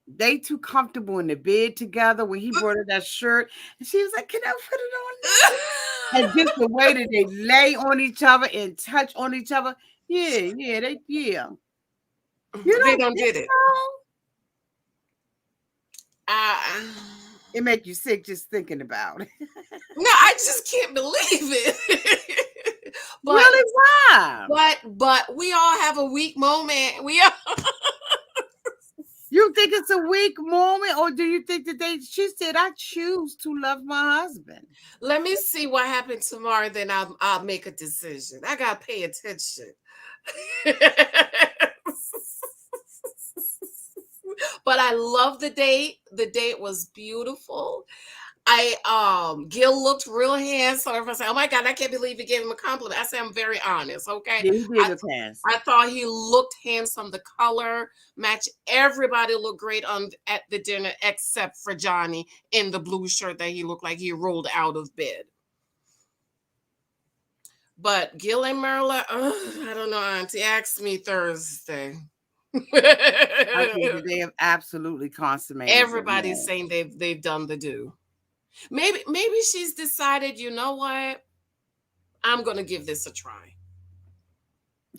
they too comfortable in the bed together. When he brought her that shirt, and she was like, "Can I put it on?" And just the way that they lay on each other and touch on each other, Yeah, yeah, yeah. You They don't don't think did it. so? Uh, It make you sick just thinking about it. no, I just can't believe it. but Really? Why? but we all have a weak moment. We all, You think it's a weak moment, or do you think that she said, I choose to love my husband? let me see what happened tomorrow, then I'll make a decision. I gotta pay attention. But I love the date. The date was beautiful. Gil looked real handsome. Everyone said, "Oh my God, I can't believe you gave him a compliment." I said, "I'm very honest, okay." Yeah, he did look handsome. I thought he looked handsome. The color match. Everybody looked great at the dinner except for Johnny in the blue shirt that he looked like he rolled out of bed. But Gil and Myrla, I don't know, Auntie. Ask me Thursday. I think that they have absolutely consummated their Everybody's marriage. saying they've done the do. Maybe she's decided, you know what? I'm gonna give this a try.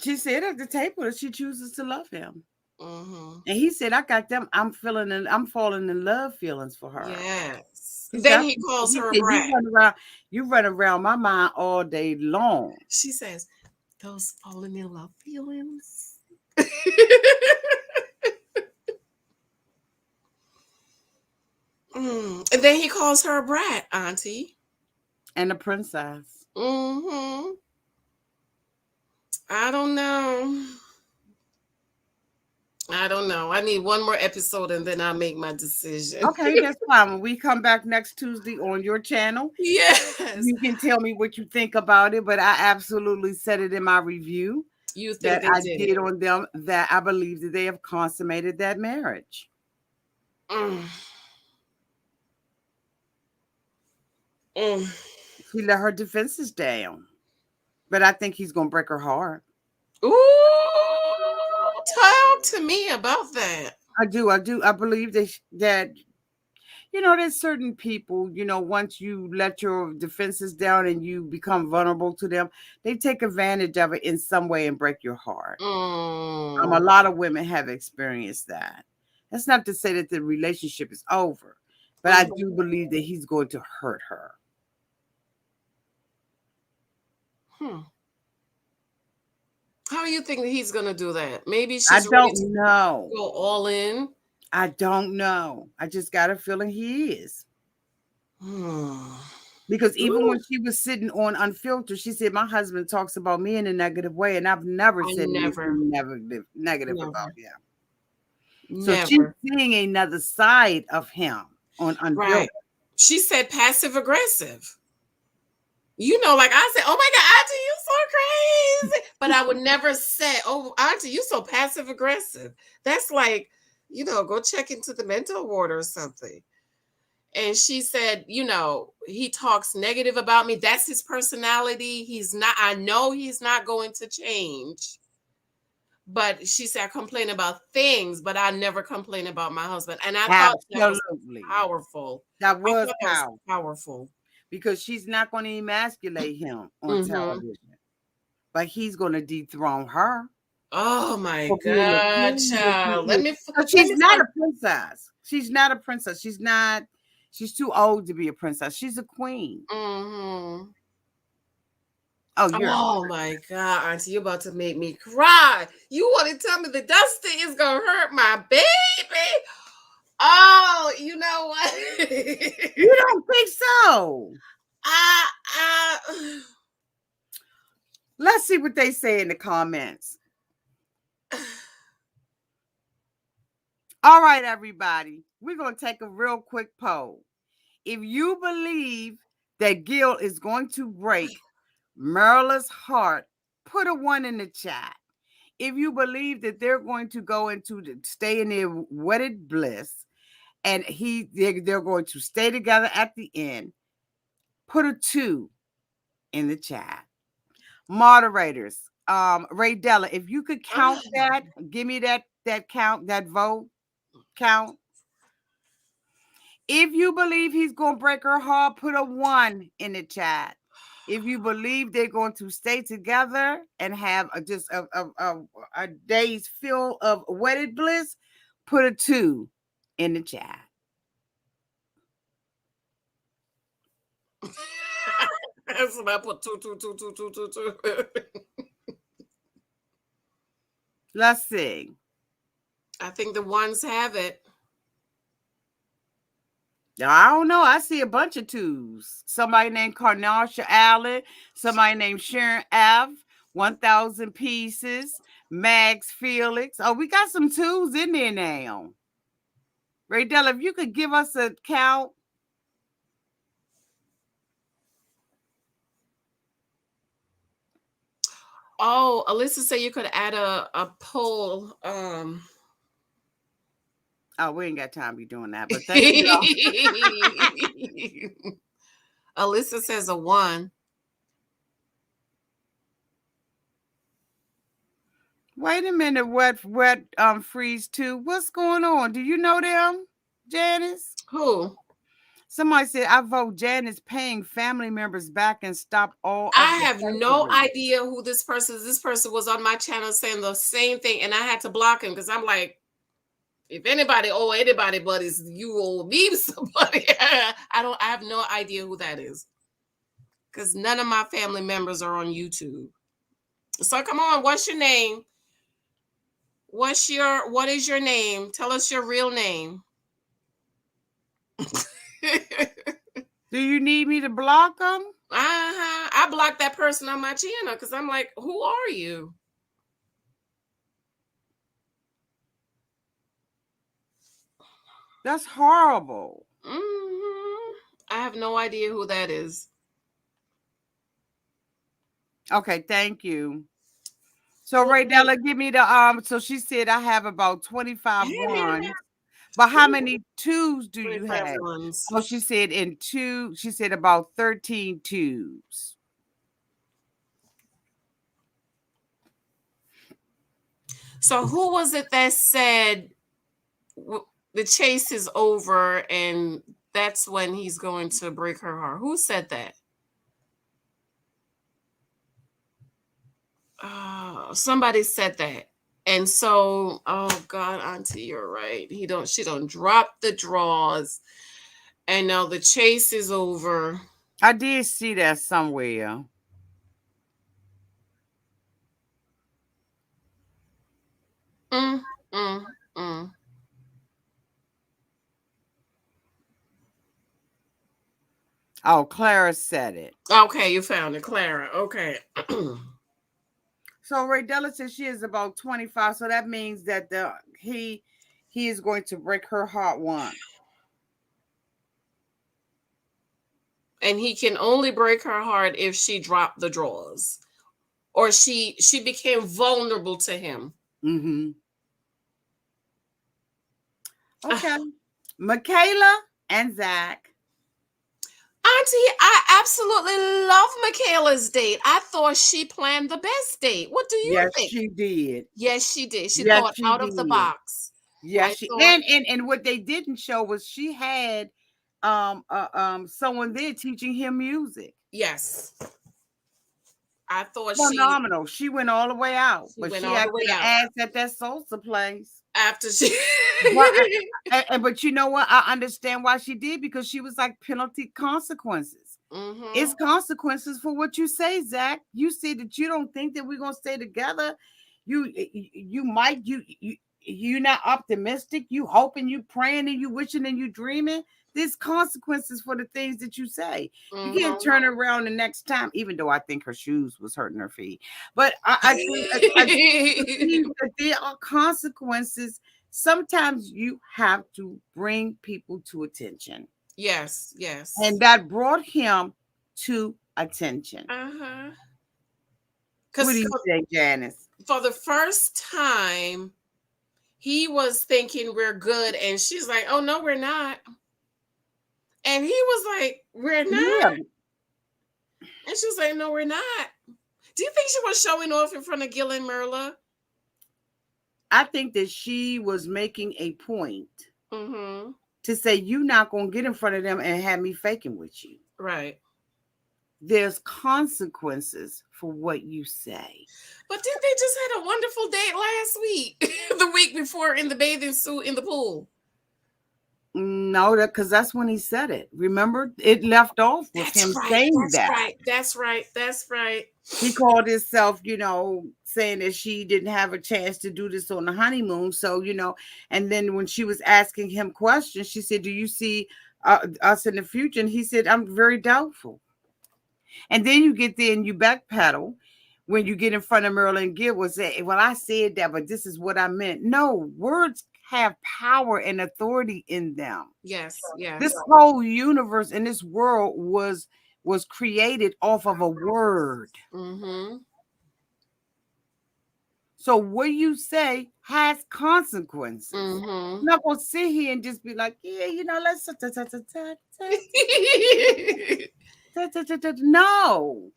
She said at the table that she chooses to love him. Mm-hmm. And he said, I got them. I'm falling in love feelings for her. Yes. He Then said, he calls her a you brat. you run around my mind all day long. She says, "Those falling in love feelings." And then he calls her a brat, Auntie. And the princess. Mm-hmm. I don't know. I don't know. I need one more episode and then I'll make my decision. Okay, that's fine. When we come back next Tuesday on your channel, Yes. you can tell me what you think about it. But I absolutely said it in my review You think that they I did did it? on them, that I believe that they have consummated that marriage. Mm. Mm. She let her defenses down. But I think he's going to break her heart. Ooh, talk to me about that. I do. I believe that there's certain people, once you let your defenses down and you become vulnerable to them, they take advantage of it in some way and break your heart. A lot of women have experienced that. That's not to say that the relationship is over, but I do believe that he's going to hurt her. How do you think that he's gonna do that? Maybe I she's ready to don't know. go all in. I don't know. I just got a feeling he is. Because even when she was sitting on Unfiltered, she said, my husband talks about me in a negative way, and I've never said anything negative about him. So she's seeing another side of him on Unfiltered. Right. She said passive aggressive. Like I said, oh my God, Auntie, you so crazy. But I would never say, oh, Auntie, you so passive aggressive. That's like, go check into the mental ward or something. And she said, he talks negative about me. That's his personality. I know he's not going to change. But she said, I complain about things, but I never complain about my husband. And I thought that was powerful. That was powerful. Because she's not going to emasculate him on television. But he's going to dethrone her. Oh my God, child. She's not a princess. She's not a princess. She's too old to be a princess. She's a queen. Mm-hmm. Oh my God, Auntie, you're about to make me cry. You want to tell me the Dusty is going to hurt my baby? Oh, you know what? You don't think so? Let's see what they say in the comments. All right, everybody. We're going to take a real quick poll. If you believe that Gil is going to break Myrla's heart, put a 1 in the chat. If you believe that they're going to stay in their wedded bliss and they're going to stay together at the end, put a 2 in the chat. Moderators, Ray Della, if you could count that, give me that count, that vote count. If you believe he's going to break her heart, put a 1 in the chat. if you believe they're going to stay together and have just a day's fill of wedded bliss, put a 2 in the chat. That's what I put. Two. Let's see. I think the ones have it. I don't know. I see a bunch of 2s. Somebody named Carnasha Allen. Somebody named Sharon F. 1,000 Pieces. Max Felix. Oh, we got some 2s in there now. Raydell, if you could give us a count. Oh, Alyssa said you could add a poll. Oh, we ain't got time to be doing that, but thank you. Alyssa says a 1. Wait a minute, wet freeze 2. What's going on? Do you know them, Janice? Who? Somebody said I vote Janice paying family members back and stop all. I have no idea who this person is. This person was on my channel saying the same thing, and I had to block him because I'm like, if anybody owe anybody, buddies, you owe me somebody. I have no idea who that is because none of my family members are on YouTube. So come on, what's your name? What is your name? Tell us your real name. Do you need me to block them? I blocked that person on my channel because I'm like, who are you? That's horrible. I have no idea who that is. Okay, thank you. So Raydella, give me the so she said I have about 25 ones. But how many 2s do you have? Oh, she said in 2, she said about 13 2s. So who was it that said the chase is over and that's when he's going to break her heart? Who said that? Somebody said that. And so, oh God, Auntie, you're right. She don't drop the draws. And now the chase is over. I did see that somewhere. Oh, Clara said it. Okay, you found it, Clara. Okay. So Raydella says she is about 25. So that means that he is going to break her heart once. And he can only break her heart if she dropped the drawers. Or she became vulnerable to him. Mm-hmm. Okay. Michaela and Zach. Auntie, I absolutely love Michaela's date. I thought she planned the best date. What do you think? Yes, she did. Yes, she did. She thought out of the box. Yes, and what they didn't show was she had someone there teaching him music. Yes. I thought phenomenal. She went all the way out, but she had to ass at that salsa place after she. But you know what? I understand why she did, because she was like penalty consequences. Mm-hmm. It's consequences for what you say, Zach. You say that you don't think that we're gonna stay together. You're not optimistic. You hoping, you praying, and you wishing, and you dreaming. There's consequences for the things that you say. Mm-hmm. You can't turn around the next time, even though I think her shoes was hurting her feet. But I think that there are consequences. Sometimes you have to bring people to attention. Yes, yes. And that brought him to attention. Uh-huh. What do you think, Janice? For the first time, he was thinking we're good, and she's like, oh, no, we're not. And he was like, we're not. Yeah. And she was like, no, we're not. Do you think she was showing off in front of Gil and Myrla? I think that she was making a point to say, you're not going to get in front of them and have me faking with you. Right. there's consequences for what you say. But didn't they just had a wonderful date last week? The week before in the bathing suit in the pool. No, because that's when he said it. Remember, it left off with him saying that. That's right. He called himself, saying that she didn't have a chance to do this on the honeymoon. So, and then when she was asking him questions, she said, do you see us in the future? And he said, I'm very doubtful. And then you get there and you backpedal when you get in front of Myrla and Gil will say, well, I said that, but this is what I meant. No, words have power and authority in them. Yes. This whole universe and this world was created off of a word. Mm-hmm. So what you say has consequences. Mm-hmm. I'm not gonna sit here and just be like, yeah, let's no.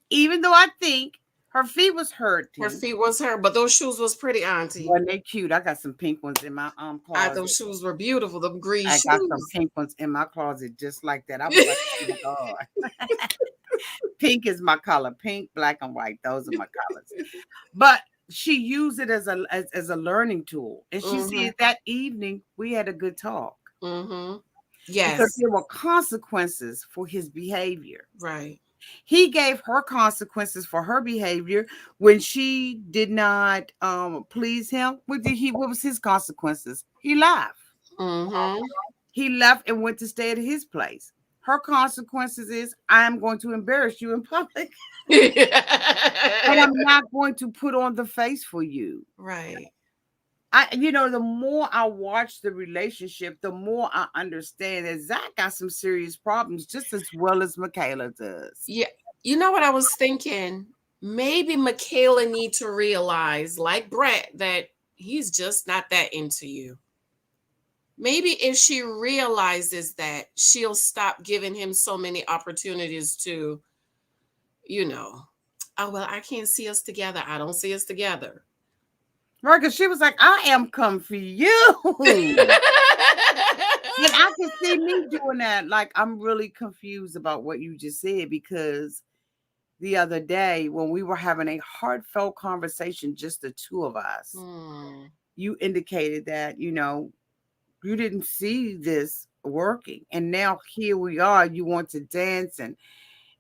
Even though I think her feet was hurt. Her feet was hurt, but those shoes was pretty, Auntie. Wasn't they cute? I got some pink ones in my closet. Those shoes were beautiful. The green shoes. I got some pink ones in my closet just like that. I was like, oh my God. Pink is my color. Pink, black, and white. Those are my colors. But she used it as a learning tool. And she said that evening we had a good talk. Mm-hmm. Yes. Because there were consequences for his behavior. Right. He gave her consequences for her behavior when she did not please him. What was his consequences? He left. Mm-hmm. He left and went to stay at his place. Her consequences is I am going to embarrass you in public. And I'm not going to put on the face for you. Right. The more I watch the relationship, the more I understand that Zach got some serious problems just as well as Michaela does. Yeah. You know what I was thinking? Maybe Michaela need to realize, like Brett, that he's just not that into you. Maybe if she realizes that, she'll stop giving him so many opportunities to, oh, well, I can't see us together. I don't see us together. Right, because she was like, I am come for you. And I can see me doing that. Like, I'm really confused about what you just said, because the other day when we were having a heartfelt conversation, just the two of us, you indicated that, you didn't see this working. And now here we are. You want to dance and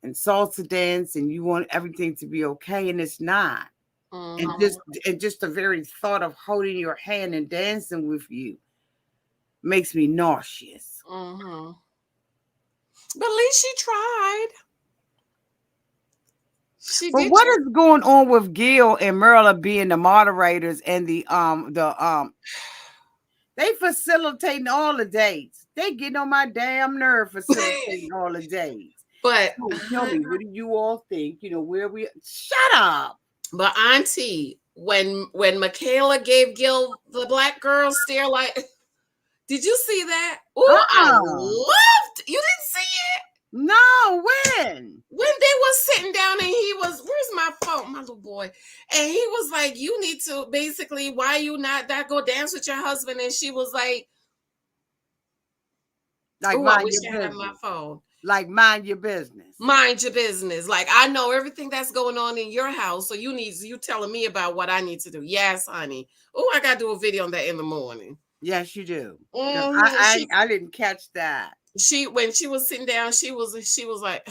salsa dance, and you want everything to be okay, and it's not. And just the very thought of holding your hand and dancing with you makes me nauseous. Mm-hmm. But at least she tried. But what is going on with Gil and Myrla being the moderators and they facilitating all the dates? They getting on my damn nerve facilitating all the dates. But so tell me, what do you all think? Where we shut up. But Auntie, when Michaela gave Gil the black girl stare, like, did you see that? Oh, I loved. You didn't see it? No, when they was sitting down and he was, where's my phone, my little boy? And he was like, you need to basically, why you not that go dance with your husband? And she was like, I wish I had my phone. Like, mind your business. Mind your business. Like, I know everything that's going on in your house. So you telling me about what I need to do. Yes, honey. Oh, I got to do a video on that in the morning. Yes, you do. I didn't catch that. When she was sitting down, she was like.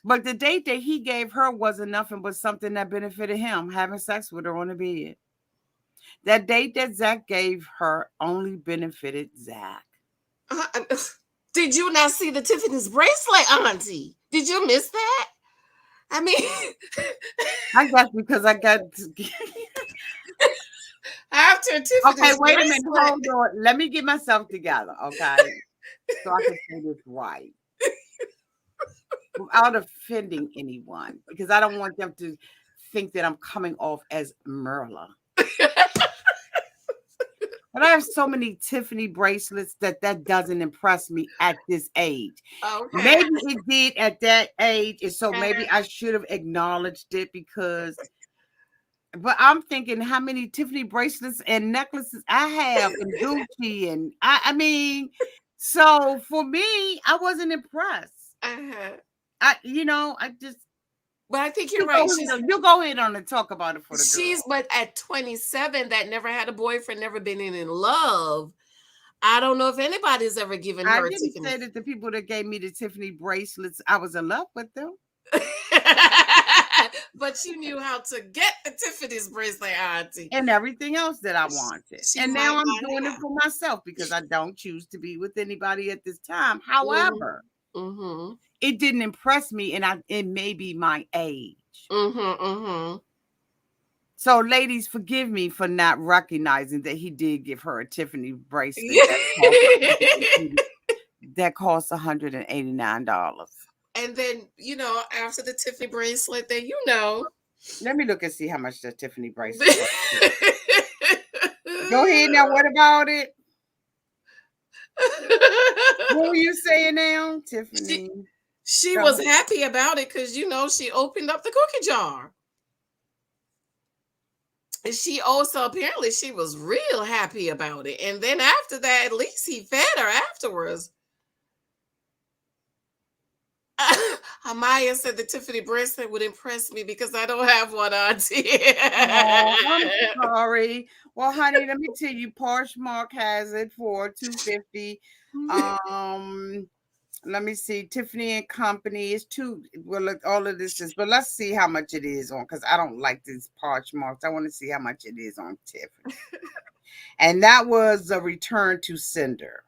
But the date that he gave her wasn't nothing but something that benefited him, having sex with her on the bed. That date that Zach gave her only benefited Zach. Did you not see the Tiffany's bracelet, Auntie? Did you miss that? I mean, I guess because I got after Tiffany's. Okay, wait a minute. Hold on. Let me get myself together, okay? So I can say this right. Without offending anyone, because I don't want them to think that I'm coming off as Myrla. But I have so many Tiffany bracelets that doesn't impress me at this age. Okay. Maybe it did at that age, and so maybe I should have acknowledged it but I'm thinking how many Tiffany bracelets and necklaces I have and Gucci, and I mean, so for me, I wasn't impressed. I just But I think you're right. You go ahead on and talk about it for the She's girl. but at 27, that never had a boyfriend, never been in love. I don't know if anybody's ever given I her a didn't Tiffany. say that the people that gave me the Tiffany bracelets, I was in love with them. But you knew how to get the Tiffany's bracelet, Auntie. And everything else that I wanted. She And might now I'm not doing it have. for myself because I don't choose to be with anybody at this time. However, Mm-hmm. it didn't impress me, and it may be my age. Mm-hmm. Mm-hmm. So, ladies, forgive me for not recognizing that he did give her a Tiffany bracelet that cost $189. And then, after the Tiffany bracelet, then Let me look and see how much the Tiffany bracelet cost. Go ahead now. What about it? What were you saying now, Tiffany? She was happy about it because, she opened up the cookie jar. And she also, apparently, she was real happy about it. And then after that, at least he fed her afterwards. Amaya said the Tiffany bracelet would impress me because I don't have one, Auntie. I'm sorry. Well, honey, let me tell you, Poshmark has it for $250. Let me see. Tiffany and Company is all of this is, but let's see how much it is on, because I don't like these Poshmarks. I want to see how much it is on Tiffany. And that was a return to sender.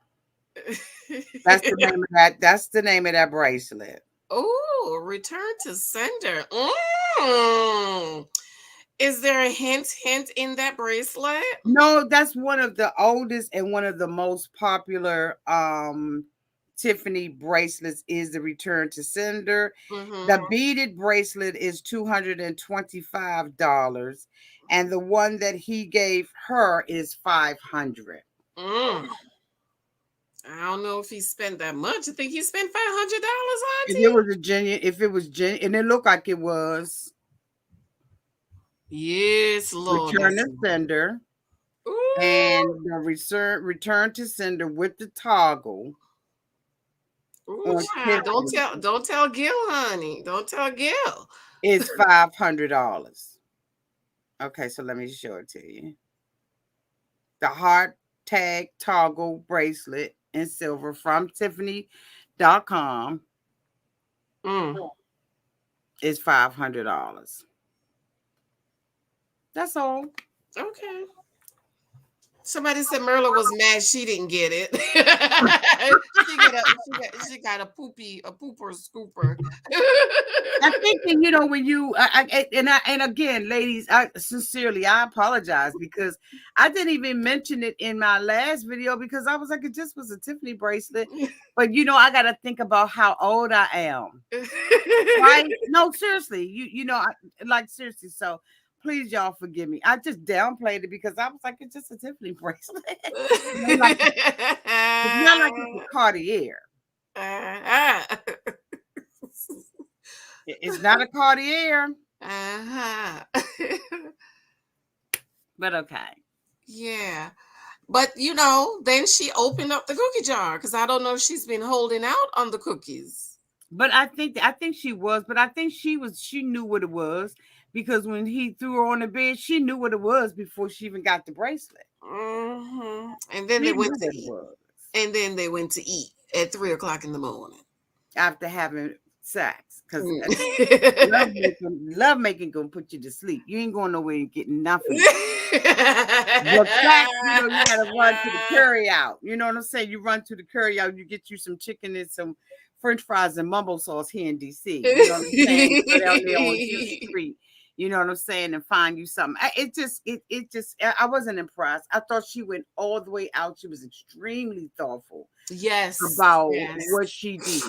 That's the name of that. That's the name of that bracelet. Oh, return to sender. Is there a hint in that bracelet? No, that's one of the oldest and one of the most popular Tiffany bracelets is the return to sender. Mm-hmm. The beaded bracelet is $225, and the one that he gave her is $500. I don't know if he spent that much. I think he spent $500, Auntie. If it was genuine, and it looked like it was. Yes, Lord. Return to sender. Ooh. And the return to sender with the toggle. Ooh, don't tell Gil, honey. Don't tell Gil. It's $500. Okay, so let me show it to you. The heart tag toggle bracelet in silver from Tiffany.com is $500. That's all. Okay. Somebody said Myrla was mad she didn't get it. she got a pooper scooper. I'm thinking, when you and again, ladies, I apologize because I didn't even mention it in my last video because I was like, it just was a Tiffany bracelet. But I got to think about how old I am. Right? No, seriously, seriously. So please, y'all, forgive me. I just downplayed it because I was like, it's just a Tiffany bracelet. It's not like it's a Cartier. It's not a Cartier. But okay. Yeah. But, then she opened up the cookie jar because I don't know if she's been holding out on the cookies. But I think she was. But I think she knew what it was. Because when he threw her on the bed, she knew what it was before she even got the bracelet. Mm-hmm. And then they went to eat. And then they went to eat at 3:00 in the morning after having sex. Because love making gonna put you to sleep. You ain't going nowhere and getting nothing. But sex, you gotta run to the carry out. You know what I'm saying? You run to the carry out. You get you some chicken and some French fries and mumbo sauce here in DC. You know what I'm saying? Go down there on Houston Street. You know what I'm saying? And find you something. It just, I wasn't impressed. I thought she went all the way out. She was extremely thoughtful. Yes. About what she did.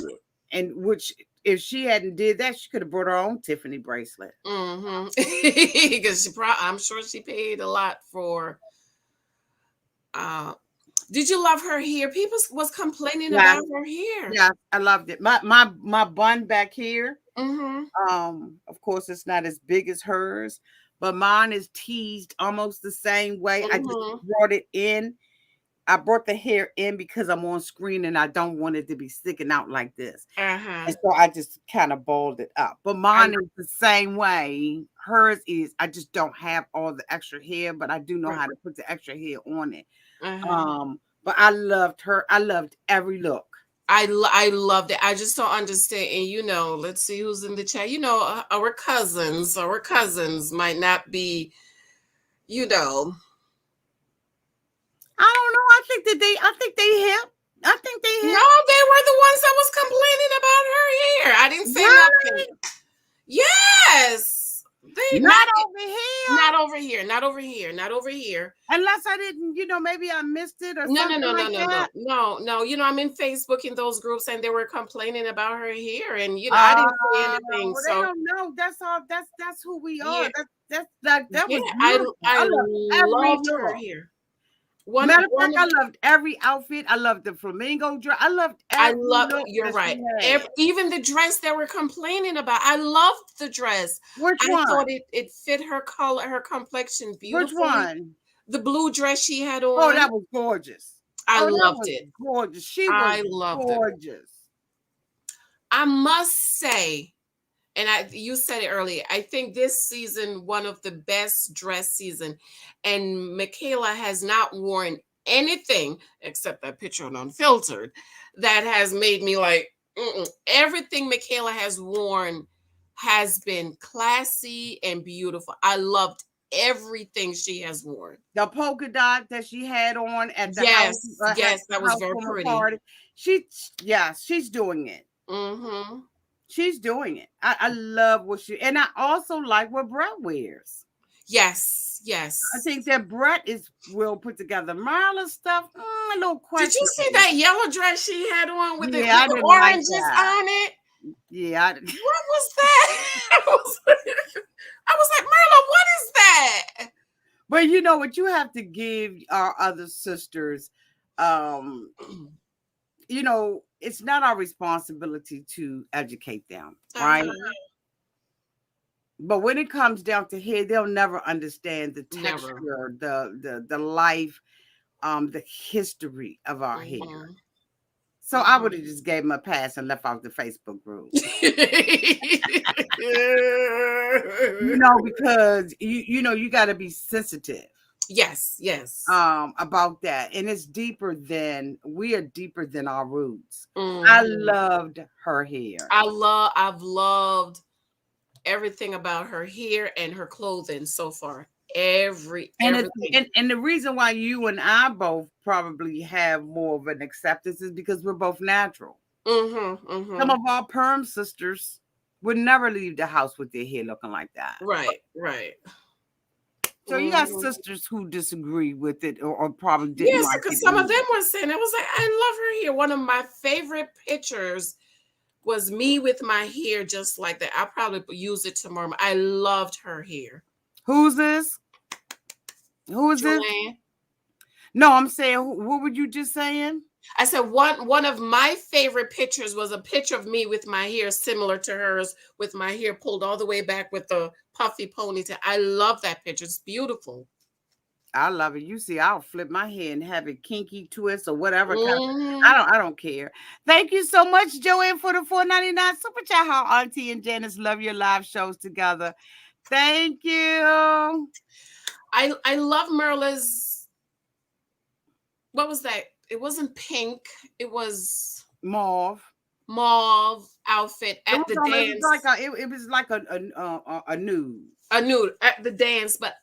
And which, if she hadn't did that, she could have brought her own Tiffany bracelet. Because I'm sure she paid a lot for, did you love her hair? People was complaining about her hair. Yeah, I loved it. My bun back here. Of course, it's not as big as hers, but mine is teased almost the same way. I just brought it in I brought the hair in because I'm on screen and I don't want it to be sticking out like this. And so I just kind of balled it up. But mine is the same way. Hers is, I just don't have all the extra hair, but I do know how to put the extra hair on it. But I loved her. I loved every look. I loved it. I just don't understand. And let's see who's in the chat. Our cousins might not be, I don't know. I think they helped. I think they helped. No, they were the ones that was complaining about her hair. I didn't say nothing. Yes. Not over here. Not over here. Not over here. Not over here. Unless I didn't, maybe I missed it or No. something that. No. I'm in Facebook in those groups and they were complaining about her hair and I didn't say anything. Well, so they don't know. That's all. That's who we are. Yeah. That was beautiful. I loved her look. hair. Matter of fact, I loved every outfit. I loved the flamingo dress. I loved every look. You're right. Even the dress they were complaining about. I loved the dress. Which one? I thought it fit her color, her complexion beautifully. Which one? The blue dress she had on. Oh, that was gorgeous. I loved it. Gorgeous. She was gorgeous. I must say, and you said it earlier, I think this season, one of the best dress season, and Michaela has not worn anything except that picture on Unfiltered that has made me like, everything Michaela has worn has been classy and beautiful. I loved everything she has worn. The polka dot that she had on at the house. Yes, that was house very pretty. Party. She's doing it. Mm-hmm. She's doing it. I love what and I also like what Brett wears. Yes. I think that Brett is well put together. Myrla stuff, a little question. Did you see that yellow dress she had on with the oranges on it? Yeah. What was that? I was like, Myrla, what is that? But you know what? You have to give our other sisters, it's not our responsibility to educate them, right? But when it comes down to hair, they'll never understand the texture, the life, the history of our hair. So I would have just gave them a pass and left out the Facebook group. Because you got to be sensitive. Yes. About that. And it's we are deeper than our roots. I loved her hair. I've loved everything about her hair and her clothing so far. Everything. And the reason why you and I both probably have more of an acceptance is because we're both natural. Some of our perm sisters would never leave the house with their hair looking like that. Right. So you got sisters who disagree with it or probably didn't. Yes, because some of them were saying, it was like, I love her hair. One of my favorite pictures was me with my hair just like that. I'll probably use it tomorrow. I loved her hair. Who's this? Who is this? No, I'm saying, what were you just saying? I said one of my favorite pictures was a picture of me with my hair similar to hers, with my hair pulled all the way back with the puffy ponytail. I love that picture. It's beautiful. I love it. You see, I'll flip my hair and have it kinky twist or whatever. I don't care. Thank you so much, Joanne, for the $4.99 super chat. How Auntie and Janice love your live shows together. Thank you. I love Myrla's. What was that? It wasn't pink. It was mauve outfit at the dance. It was like a nude. A nude at the dance, but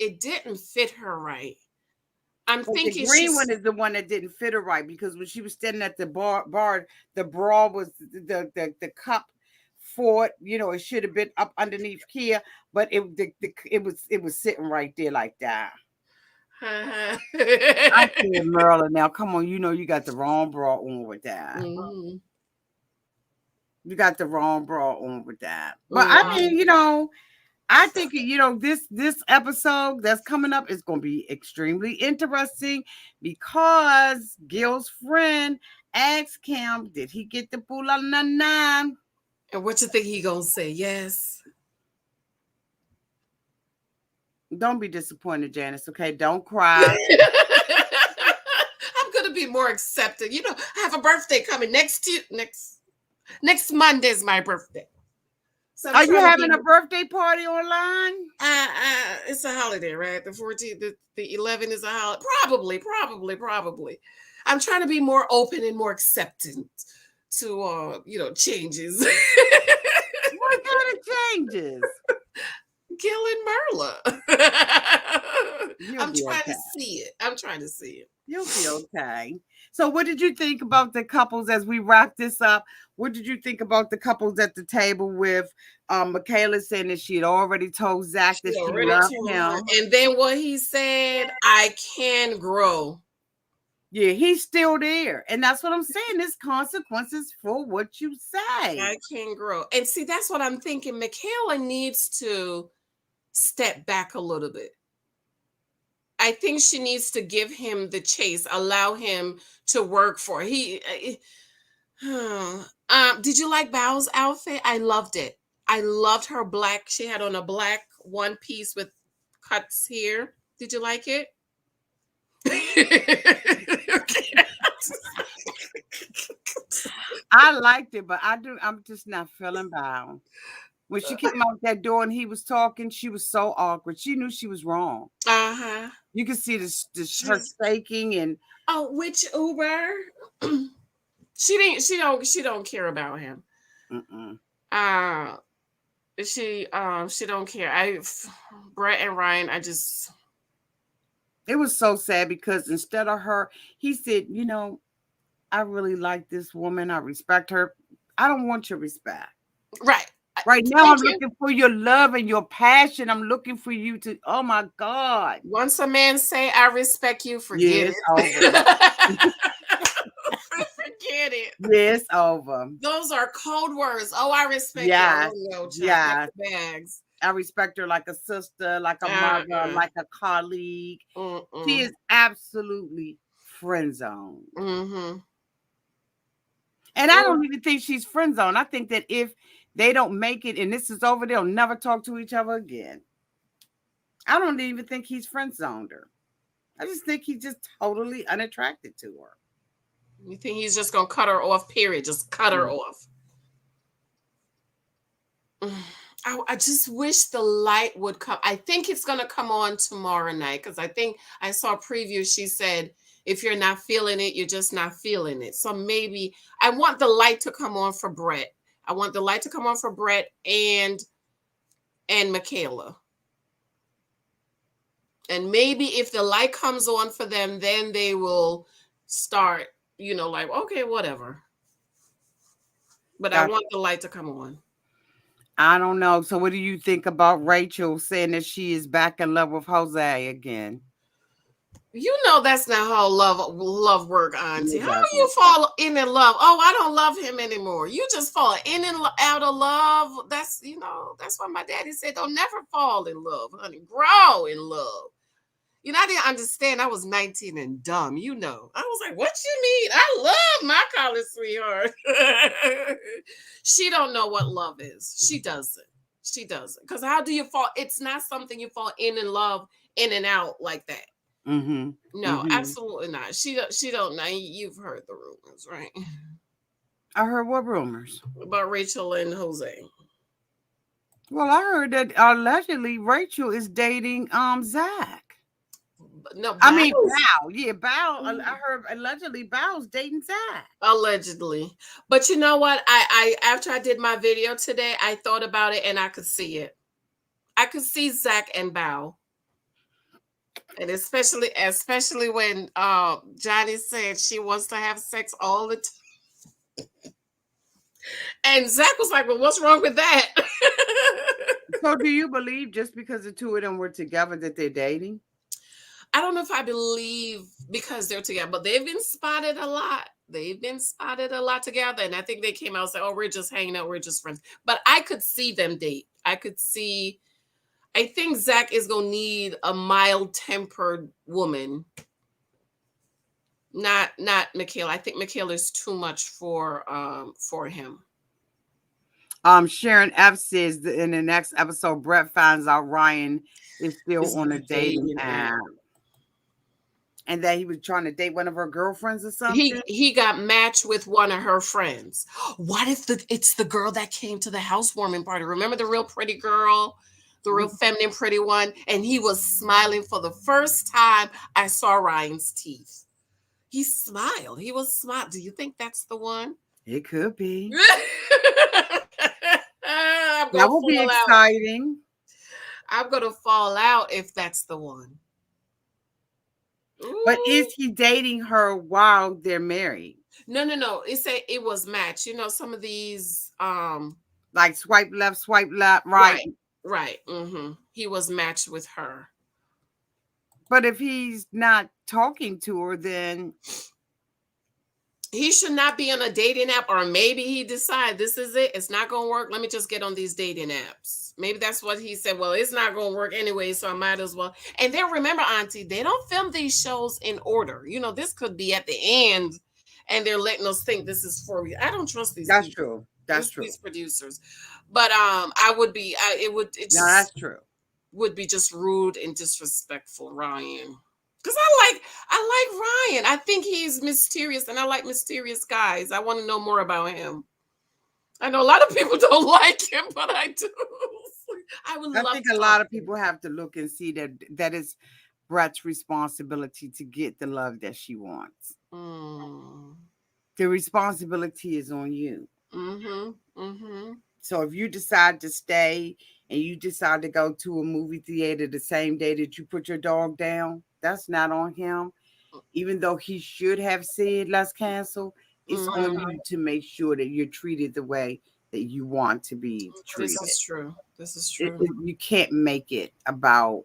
it didn't fit her right. I'm thinking the green one is the one that didn't fit her right, because when she was standing at the bar, the bra was the cup for it. It should have been up underneath here, but it was sitting right there like that. I see it, Myrla. Now, come on, you got the wrong bra on with that. You got the wrong bra on with that. But I mean, I think this episode that's coming up is going to be extremely interesting, because Gil's friend asked him, did he get the pula-na-na? And what you think he gonna say? Yes. Don't be disappointed, Janice. Okay, don't cry. be more accepted. You know, I have a birthday coming next Monday is my birthday. So Are you having a birthday party online? It's a holiday, right? The 14th, the 11th is a holiday. Probably. I'm trying to be more open and more acceptant to changes. What kind of changes? Gil and Myrla. I'm trying to see it. You'll be okay. So what did you think about the couples as we wrap this up? What did you think about the couples at the table with Michaela saying that she had already told Zach that she loved him? And then what he said, I can grow. Yeah, he's still there. And that's what I'm saying. There's consequences for what you say. I can grow. And see, that's what I'm thinking. Michaela needs to step back a little bit. I think she needs to give him the chase, allow him to work for her. Did you like Bao's outfit? I loved it. I loved her black. She had on a black one piece with cuts here. Did you like it? I liked it, but I'm just not feeling Bao. When she came out that door and he was talking, she was so awkward. She knew she was wrong. Uh-huh. You could see her shaking and which Uber? She don't care about him. She don't care. Brett and Ryan, it was so sad because instead of her, he said, I really like this woman. I respect her. I don't want your respect. Right now, I'm looking for your love and your passion. I'm looking for you to, oh my God. Once a man say, I respect you, forget it. Forget it. Yeah, it's over. Those are code words. Oh, I respect you. Oh, no, bags. I respect her like a sister, like a mother, like a colleague. She is absolutely friend zone. And I don't even think she's friend zone. I think that if they don't make it and this is over, they'll never talk to each other again. I don't even think he's friend zoned her. I just think he's just totally unattracted to her. You think he's just going to cut her off, period? Just cut her off. I just wish the light would come. I think it's going to come on tomorrow night because I think I saw a preview. She said, if you're not feeling it, you're just not feeling it. So maybe I want the light to come on for Brett. I want the light to come on for Brett and Michaela. And maybe if the light comes on for them, then they will start, like, okay, whatever. But I want the light to come on. I don't know. So what do you think about Rachel saying that she is back in love with Jose again? That's not how love work, Auntie. How do you fall in love? Oh, I don't love him anymore. You just fall in and out of love. That's why my daddy said don't never fall in love, honey. Grow in love. I didn't understand. I was 19 and dumb, I was like, what you mean? I love my college sweetheart. She don't know what love is. She doesn't. Because how do you fall? It's not something you fall in and love in and out like that. No, absolutely not. She don't know. You've heard the rumors, right? I heard what rumors? About Rachel and Jose. Well, I heard that allegedly Rachel is dating Zach. No, I mean Bao. Yeah, Bao. I heard allegedly Bao's dating Zach. Allegedly. But you know what? I after I did my video today, I thought about it and I could see it. I could see Zach and Bao. And especially when Johnny said she wants to have sex all the time. And Zach was like, well, what's wrong with that? So do you believe just because the two of them were together that they're dating? I don't know if I believe because they're together, but they've been spotted a lot. They've been spotted a lot together. And I think they came out and said, oh, we're just hanging out. We're just friends. But I could see them date. I think Zach is going to need a mild-tempered woman. Not Michaela. I think Michaela is too much for him. Sharon F says that in the next episode, Brett finds out Ryan is still on a dating app. and that he was trying to date one of her girlfriends or something. He got matched with one of her friends. What if it's the girl that came to the housewarming party? Remember the real pretty girl, the real feminine pretty one, and he was smiling for the first time. I saw Ryan's teeth. He smiled. He was smiled. Do you think that's the one? It could be. That would be exciting. I'm gonna fall out if that's the one. But Ooh. is he dating her while they're married? No. It was matched. You know, some of these like swipe left, right. Right. Mm-hmm. He was matched with her. But if he's not talking to her, then he should not be on a dating app, or maybe he decided this is it. It's not going to work. Let me just get on these dating apps. Maybe that's what he said. Well, it's not going to work anyway, so I might as well. And then remember, Auntie, they don't film these shows in order. You know, this could be at the end, and they're letting us think this is for you. I don't trust these. That's people. true. That's true. These producers, but I would be. No, that's true. Would be just rude and disrespectful, Ryan. Because I like Ryan. I think he's mysterious, and I like mysterious guys. I want to know more about him. I know a lot of people don't like him, but I do. I think a lot of people have to look and see that it's Brett's responsibility to get the love that she wants. The responsibility is on you. So if you decide to stay and you decide to go to a movie theater the same day that you put your dog down, that's not on him. Even though he should have said, let's cancel, it's on you to make sure that you're treated the way that you want to be treated. This is true. You can't make it about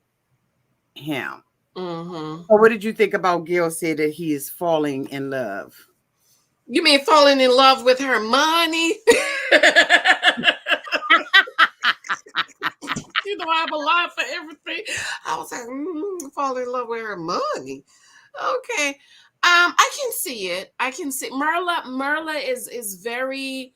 him. So what did you think about Gil said that he is falling in love? You mean falling in love with her money? You know, I have a line for everything. I was like, fall in love with her money. Okay. I can see it. I can see Myrla is very,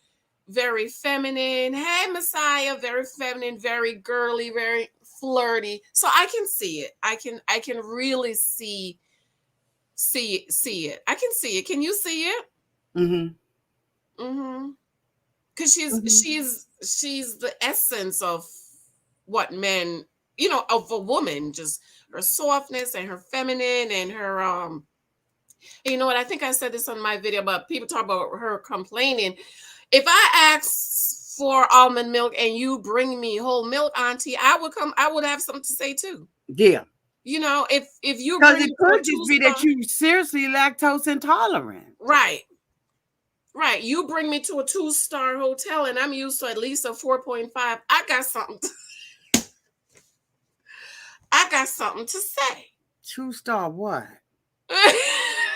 very feminine. Hey, Messiah, very feminine, very girly, very flirty. So I can see it. I can really see it. I can see it. Can you see it? Because she's the essence of what men, you know, of a woman, just her softness and her feminine and her you know what, I think I said this on my video, but people talk about her complaining. If I ask for almond milk and you bring me whole milk, Auntie, I would have something to say too. Yeah. You know, if you, because it could just be that you seriously lactose intolerant. Right. You bring me to a 2-star hotel and I'm used to at least a 4.5. I got something to say. 2-star what?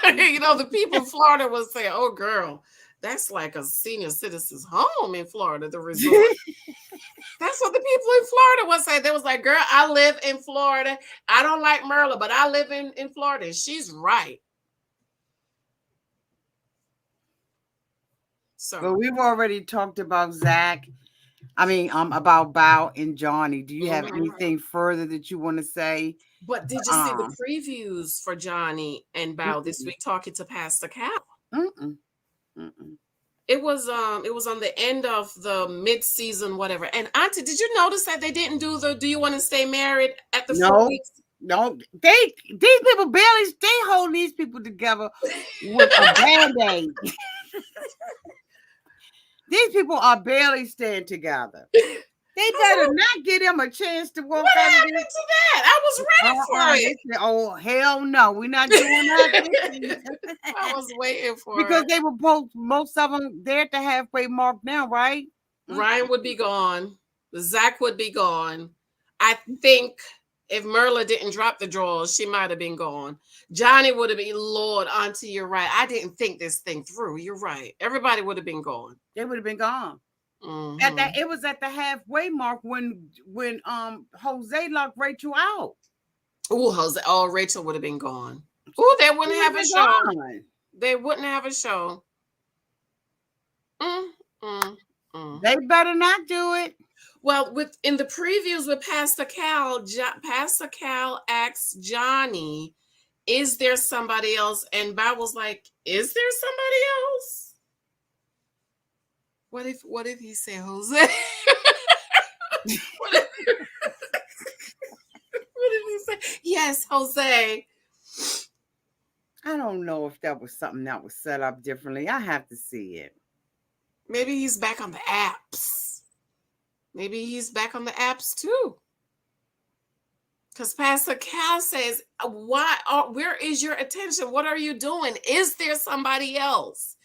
You know, the people in Florida will say, oh girl, that's like a senior citizen's home in Florida, the resort. That's what the people in Florida would say. They was like, girl, I live in Florida. I don't like Myrla, but I live in Florida. And she's right. So, well, we've already talked about Zach. I mean, about Bao and Johnny. Do you have anything further that you want to say? But did you see the previews for Johnny and Bao this week talking to Pastor Cal? It was on the end of the mid-season, whatever. And Auntie, did you notice that they didn't do the "Do you want to stay married" at the 4 weeks? No, these people barely stay holding these people together with a band-aid. These people are barely staying together. They better not give them a chance to walk out of this. To that? I was ready for it. Said, oh, hell no. We're not doing that. I was waiting for because they were most of them there at the halfway mark now, right? Ryan would be gone. Zach would be gone. I think if Myrla didn't drop the drawers, she might have been gone. Johnny would have been, Lord, Auntie, you're right. I didn't think this thing through. You're right. Everybody would have been gone. They would have been gone. It was at the halfway mark when Jose locked Rachel out. Rachel would have been gone. They wouldn't have a show. They wouldn't have a show. They better not do it. Well, in the previews with Pastor Cal asks Johnny is there somebody else? And Bao was like, is there somebody else? What if he said Jose? what if he said, yes, Jose? I don't know if that was something that was set up differently. I have to see it. Maybe he's back on the apps. Maybe he's back on the apps too. Because Pastor Cal says, where is your attention? What are you doing? Is there somebody else?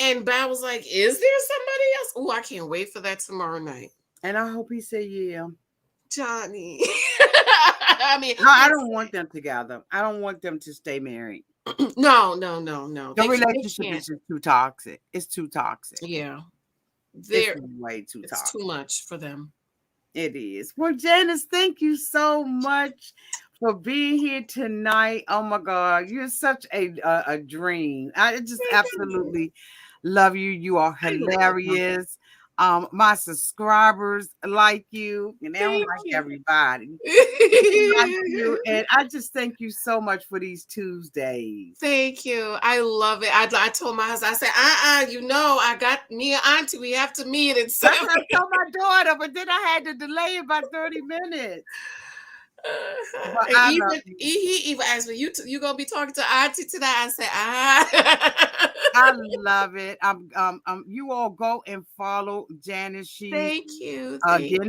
And Bao was like, is there somebody else? Oh, I can't wait for that tomorrow night. And I hope he said, yeah. Johnny. I mean, no, I don't want them together. I don't want them to stay married. No. The relationship is just too toxic. It's too toxic. Yeah. It's way too toxic. It's too much for them. It is. Well, Janice, thank you so much for being here tonight. Oh my God, you're such a dream. I just absolutely love you. You are hilarious. My subscribers like you, and they don't like everybody. Like you, and I just thank you so much for these Tuesdays. Thank you. I love it. I told my husband, I said, you know, I got me and Auntie, we have to meet at 7. I told my daughter, but then I had to delay it by 30 minutes. He even asked me, you gonna be talking to Auntie tonight? I said, I love it. You all go and follow Janice. She thank you.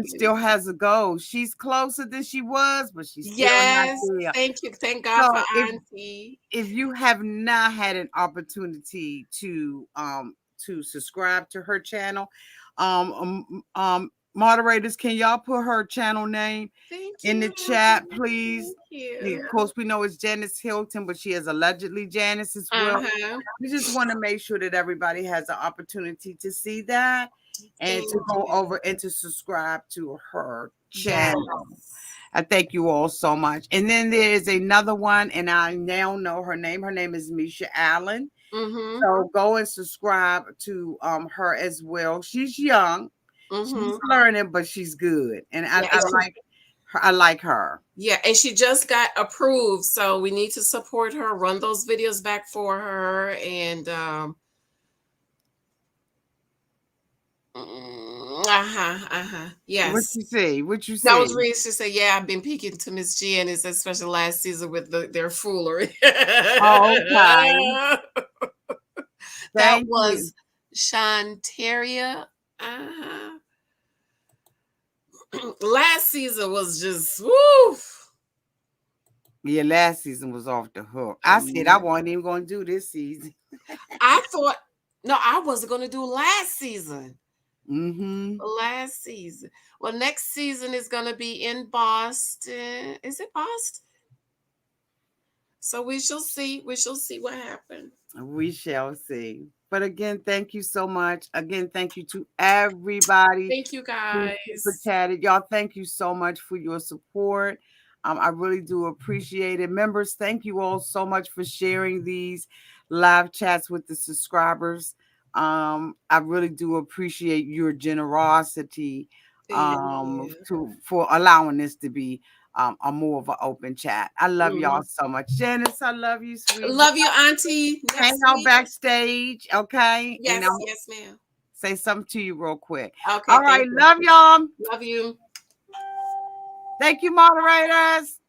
Still has a goal. She's closer than she was, but she's still not there. Thank you. Thank God for Auntie. If you have not had an opportunity to subscribe to her channel, moderators, can y'all put her channel name in the chat, please? Of course, we know it's Janice Hylton, but she is allegedly Janice as well. We just want to make sure that everybody has an opportunity to see that and to go over and to subscribe to her channel. I thank you all so much. And then there's another one, and I now know her name. Her name is Misha Allen. So go and subscribe to her as well. She's young. She's learning, but she's good, and I like her. Yeah, and she just got approved, so we need to support her. Run those videos back for her, and yes. What you say? What you say? That was really to say. Yeah, I've been peeking to Miss Janice, especially last season with their foolery. Okay. That was Shantaria. Last season was just woo. Yeah, last season was off the hook. I said I wasn't even going to do this season. I wasn't going to do last season. Last season. Well, next season is going to be in Boston. Is it Boston? So we shall see. We shall see what happens. We shall see. But again, thank you so much. Again, thank you to everybody. Thank you, guys. For chatting. Y'all, thank you so much for your support. I really do appreciate it. Members, thank you all so much for sharing these live chats with the subscribers. I really do appreciate your generosity for allowing this to be a more of an open chat. I love y'all so much. Janice, I love you, sweetie. Love you, Auntie. Hang out backstage, okay? Yes, yes, ma'am. Say something to you real quick. Okay. All right. Love y'all. Love you. Thank you, moderators.